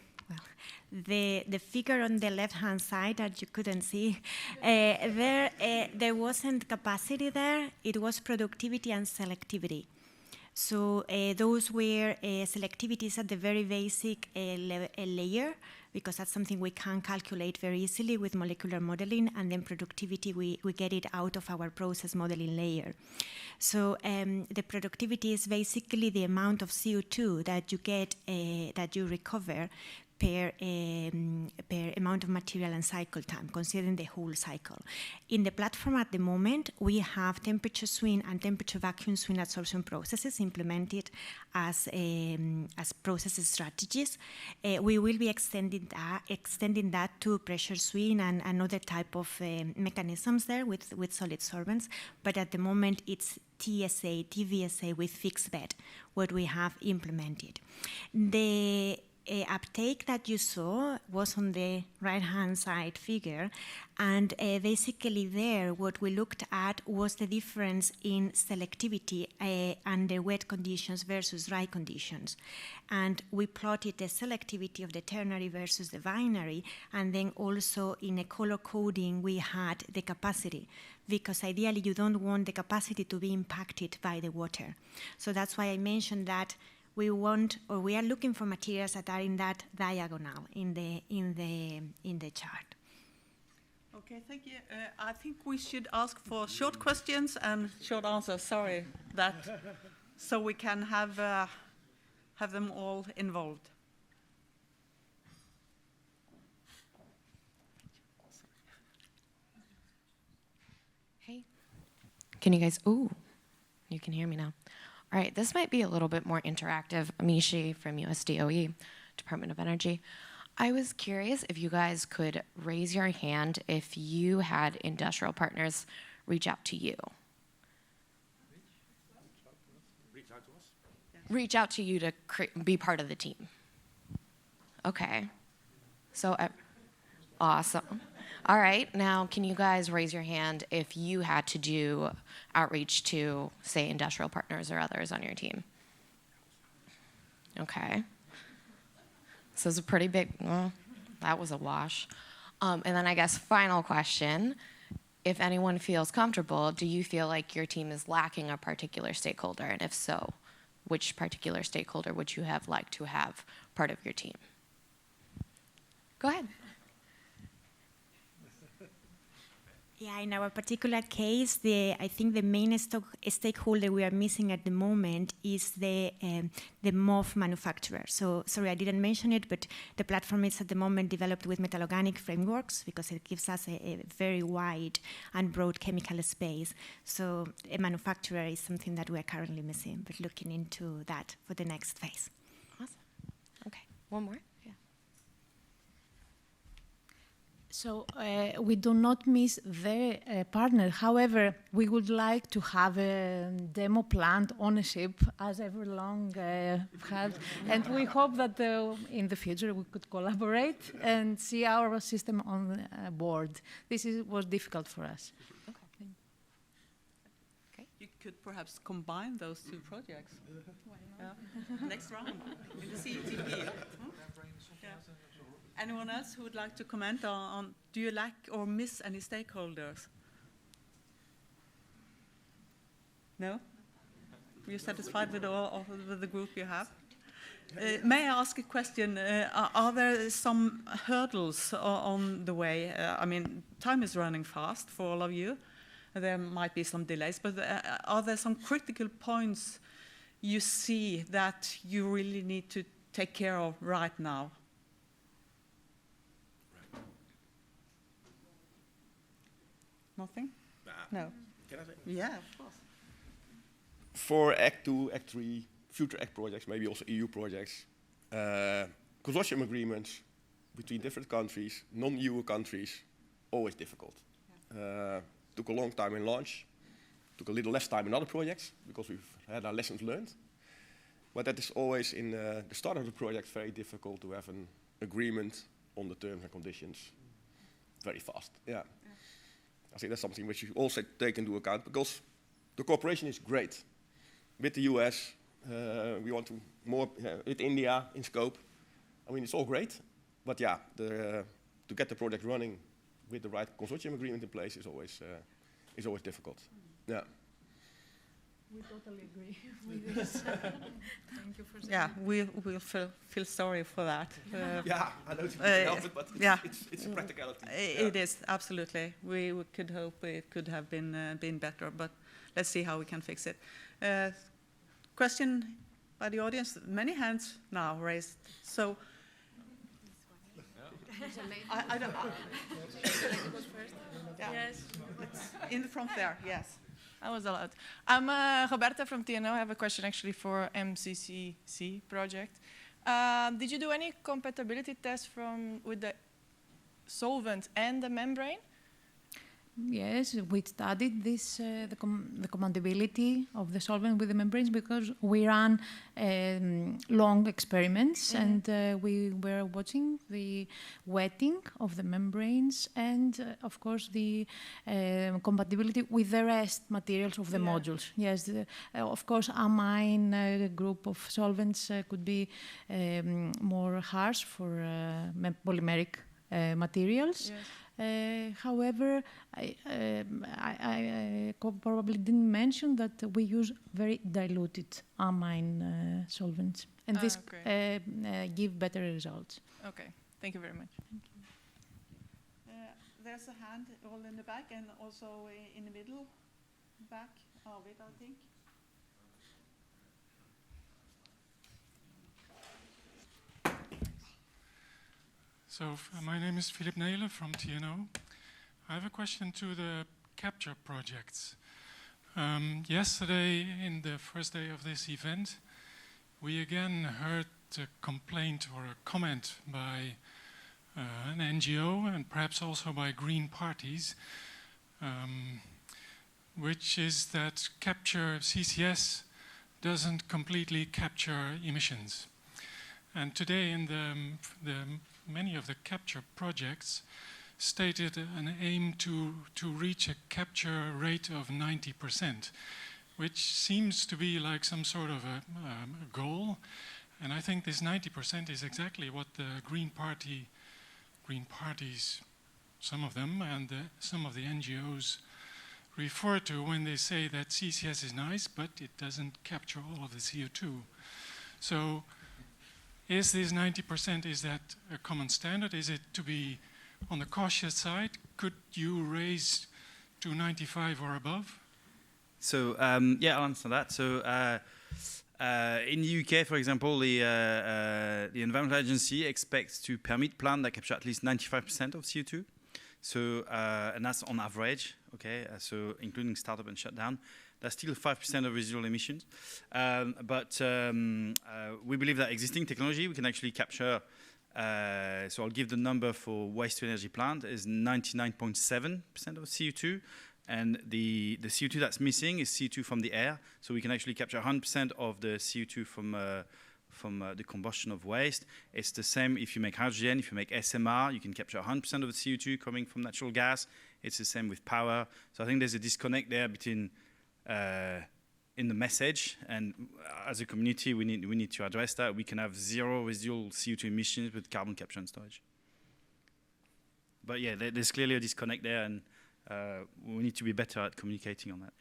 figure on the left-hand side that you couldn't see, there wasn't capacity there. It was productivity and selectivity. So those were selectivities at the very basic layer, because that's something we can calculate very easily with molecular modeling, and then productivity, we get it out of our process modeling layer. So the productivity is basically the amount of CO2 that you get, that you recover per amount of material and cycle time, considering the whole cycle. In the platform at the moment, we have temperature swing and temperature vacuum swing adsorption processes implemented as process strategies. We will be extending that to pressure swing and other type of mechanisms there with solid sorbents, but at the moment it's TSA, TVSA with fixed bed, what we have implemented. The uptake that you saw was on the right-hand side figure, and basically there what we looked at was the difference in selectivity under wet conditions versus dry conditions. And we plotted the selectivity of the ternary versus the binary, and then also in a color coding we had the capacity, because ideally you don't want the capacity to be impacted by the water. So that's why I mentioned that we want, or we are looking for materials that are in that diagonal in the chart. Okay, thank you. I think we should ask for short questions and short answers. Sorry, that so we can have them all involved. Hey, can you guys? Ooh, you can hear me now. All right, this might be a little bit more interactive. Amishi from USDOE, Department of Energy. I was curious if you guys could raise your hand if you had industrial partners reach out to you. Reach out to us? Reach out to you to be part of the team. Okay. So, awesome. All right, now can you guys raise your hand if you had to do outreach to, say, industrial partners or others on your team? Okay. So it's a pretty big, well, that was a wash. And then I guess final question, if anyone feels comfortable, do you feel like your team is lacking a particular stakeholder? And if so, which particular stakeholder would you have liked to have part of your team? Go ahead. Yeah, in our particular case, I think the main stakeholder we are missing at the moment is the MOF manufacturer. So, sorry, I didn't mention it, but the platform is at the moment developed with metal-organic frameworks because it gives us a very wide and broad chemical space. So a manufacturer is something that we are currently missing, but looking into that for the next phase. Awesome. Okay, one more. So we do not miss the partner. However, we would like to have a demo plant ownership as EverLoNG had. And we hope that in the future we could collaborate and see our system on board. This was difficult for us. Okay. You could perhaps combine those two projects. Next round in the CETP. Yeah. Anyone else who would like to comment on do you lack or miss any stakeholders? No? You're satisfied with with the group you have? May I ask a question? Are there some hurdles on the way? I mean, time is running fast for all of you. There might be some delays, but are there some critical points you see that you really need to take care of right now? Nothing? No. Can I say? Yeah, of course. For Act 2, Act 3, future Act projects, maybe also EU projects, consortium agreements between different countries, non-EU countries, always difficult. Yeah. Took a long time in launch, took a little less time in other projects because we've had our lessons learned. But that is always in the start of the project very difficult to have an agreement on the terms and conditions very fast. Yeah. I think that's something which you also take into account because the cooperation is great. With the US, we want to more with India in scope. I mean, it's all great, but yeah, to get the project running with the right consortium agreement in place is always difficult. Yeah. We totally agree with this. Thank you for saying. Yeah, we'll feel sorry for that. Yeah, I know it's help it, but it's a practicality. It is, absolutely. We could hope it could have been better, but let's see how we can fix it. Question by the audience? Many hands now raised. So I don't know. Yeah. Yes. It's in the front there, yes. I was allowed. I'm Roberta from TNO. I have a question actually for MemCCSEA project. Did you do any compatibility tests with the solvent and the membrane? Yes, we studied this, the compatibility of the solvent with the membranes because we ran long experiments and we were watching the wetting of the membranes and, of course, the compatibility with the rest materials of the modules. Yes, of course, amine group of solvents could be more harsh for polymeric materials. Yes. However, I probably didn't mention that we use very diluted amine solvents, and this give better results. Okay, thank you very much. Thank you. There's a hand all in the back and also in the middle back of it, I think. So my name is Philip Nele from TNO. I have a question to the capture projects. Yesterday, in the first day of this event, we again heard a complaint or a comment by an NGO and perhaps also by green parties, which is that capture CCS doesn't completely capture emissions. And today in many of the capture projects stated an aim to reach a capture rate of 90%, which seems to be like some sort of a goal. And I think this 90% is exactly what the Green Parties, some of them, and some of the NGOs refer to when they say that CCS is nice, but it doesn't capture all of the CO2. So is this 90%, is that a common standard? Is it to be on the cautious side? Could you raise to 95 or above? So yeah, I'll answer that. So in the UK, for example, the Environmental Agency expects to permit plants that capture at least 95% of CO2. So and that's on average, okay? So including startup and shutdown. That's still 5% of residual emissions. But we believe that existing technology, we can actually capture, so I'll give the number for waste-to-energy plant, is 99.7% of CO2. And the CO2 that's missing is CO2 from the air. So we can actually capture 100% of the CO2 from the combustion of waste. It's the same if you make hydrogen, if you make SMR, you can capture 100% of the CO2 coming from natural gas. It's the same with power. So I think there's a disconnect there between in the message, and as a community we need to address that. We can have zero residual CO2 emissions with carbon capture and storage. But yeah, there's clearly a disconnect there, and we need to be better at communicating on that.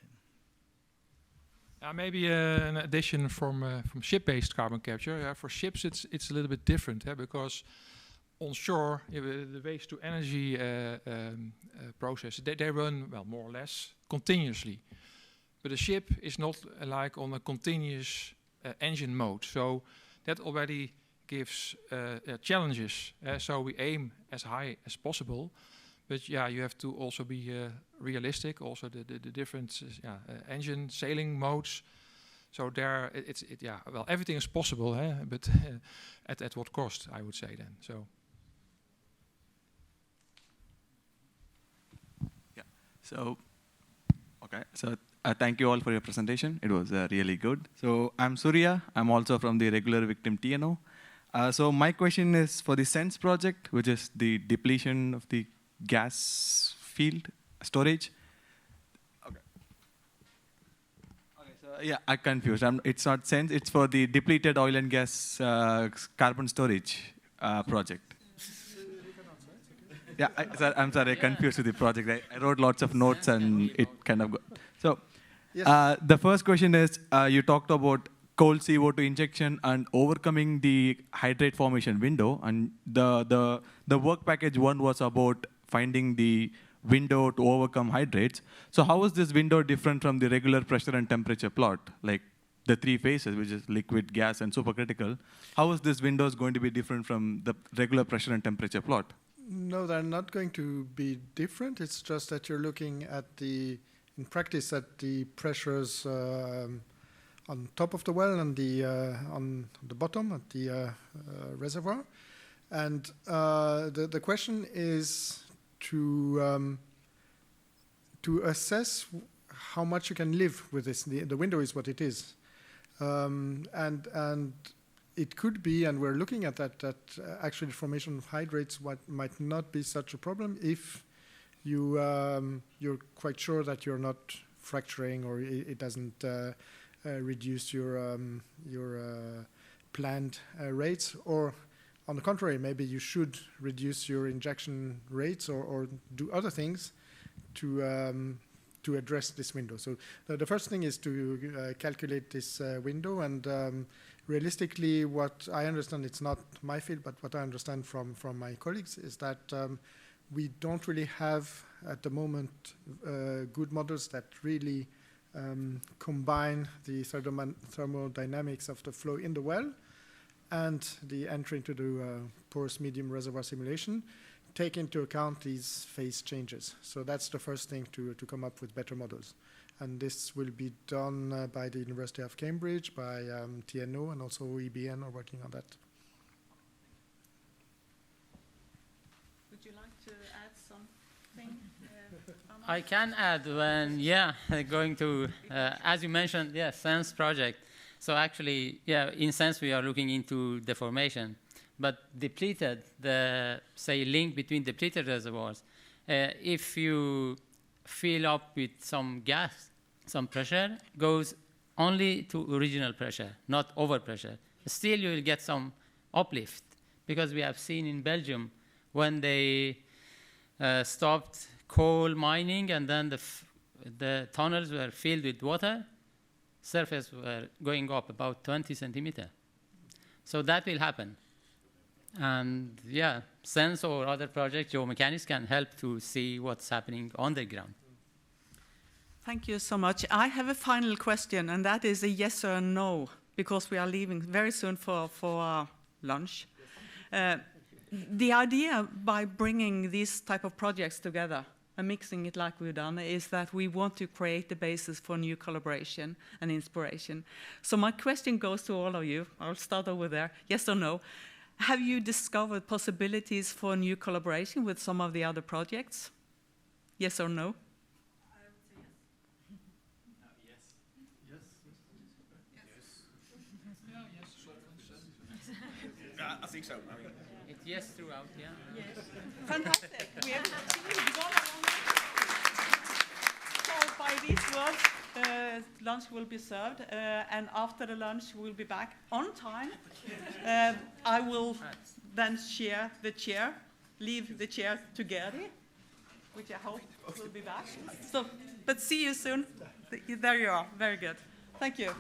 Maybe an addition from ship-based carbon capture. For ships it's a little bit different, because on shore the waste-to-energy process, they run, well, more or less continuously. But a ship is not like on a continuous engine mode. So that already gives challenges. So we aim as high as possible. But yeah, you have to also be realistic. Also the different engine sailing modes. So there, well, everything is possible, but at what cost, I would say then. So. Yeah. So. Okay. So. Thank you all for your presentation. It was really good. So I'm Surya. I'm also from the Regular Victim TNO. So my question is for the SENSE project, which is the depletion of the gas field storage. Okay. Okay. So yeah, I'm confused. It's not SENSE. It's for the depleted oil and gas carbon storage project. Yeah, I'm sorry. I confused with the project. I wrote lots of notes and it kind of got. So. Yes. The first question is, you talked about cold CO2 injection and overcoming the hydrate formation window, and the work package 1 was about finding the window to overcome hydrates. So how is this window different from the regular pressure and temperature plot, like the 3 phases, which is liquid, gas, and supercritical? How is this window going to be different from the regular pressure and temperature plot? No, they're not going to be different. It's just that you're looking at in practice, at the pressures on top of the well and on the bottom at the reservoir. And the question is to assess how much you can live with this. The window is what it is. And it could be, and we're looking at that actually the formation of hydrates might not be such a problem if you're quite sure that you're not fracturing or it doesn't reduce your planned rates, or on the contrary, maybe you should reduce your injection rates or do other things to address this window. So the first thing is to calculate this window, and realistically, what I understand, it's not my field, but what I understand from my colleagues is that we don't really have at the moment good models that really combine the thermodynamics of the flow in the well and the entry into the porous medium reservoir simulation take into account these phase changes. So that's the first thing to come up with better models. And this will be done by the University of Cambridge, by TNO, and also EBN are working on that. Would you like to add something? I can add going to, as you mentioned, SENSE project. So actually, in SENSE we are looking into deformation. But depleted, say, link between depleted reservoirs, if you fill up with some gas, some pressure, goes only to original pressure, not overpressure. Still, you will get some uplift, because we have seen in Belgium when they stopped coal mining and then the tunnels were filled with water, surface were going up about 20 centimeters. So that will happen. And SENSE or other projects, geomechanics, can help to see what's happening on the ground. Thank you so much. I have a final question, and that is a yes or no, because we are leaving very soon for lunch. The idea by bringing these type of projects together and mixing it like we've done is that we want to create the basis for new collaboration and inspiration. So my question goes to all of you. I'll start over there. Yes or no? Have you discovered possibilities for new collaboration with some of the other projects? Yes or no? I would say yes. Yeah, I think so. It's yes throughout, Yes. Fantastic. We have achieved one on So by these words, lunch will be served, and after the lunch, we'll be back on time. I will then share the chair, leave the chair to Geri, which I hope will be back. So, but see you soon. There you are. Very good. Thank you.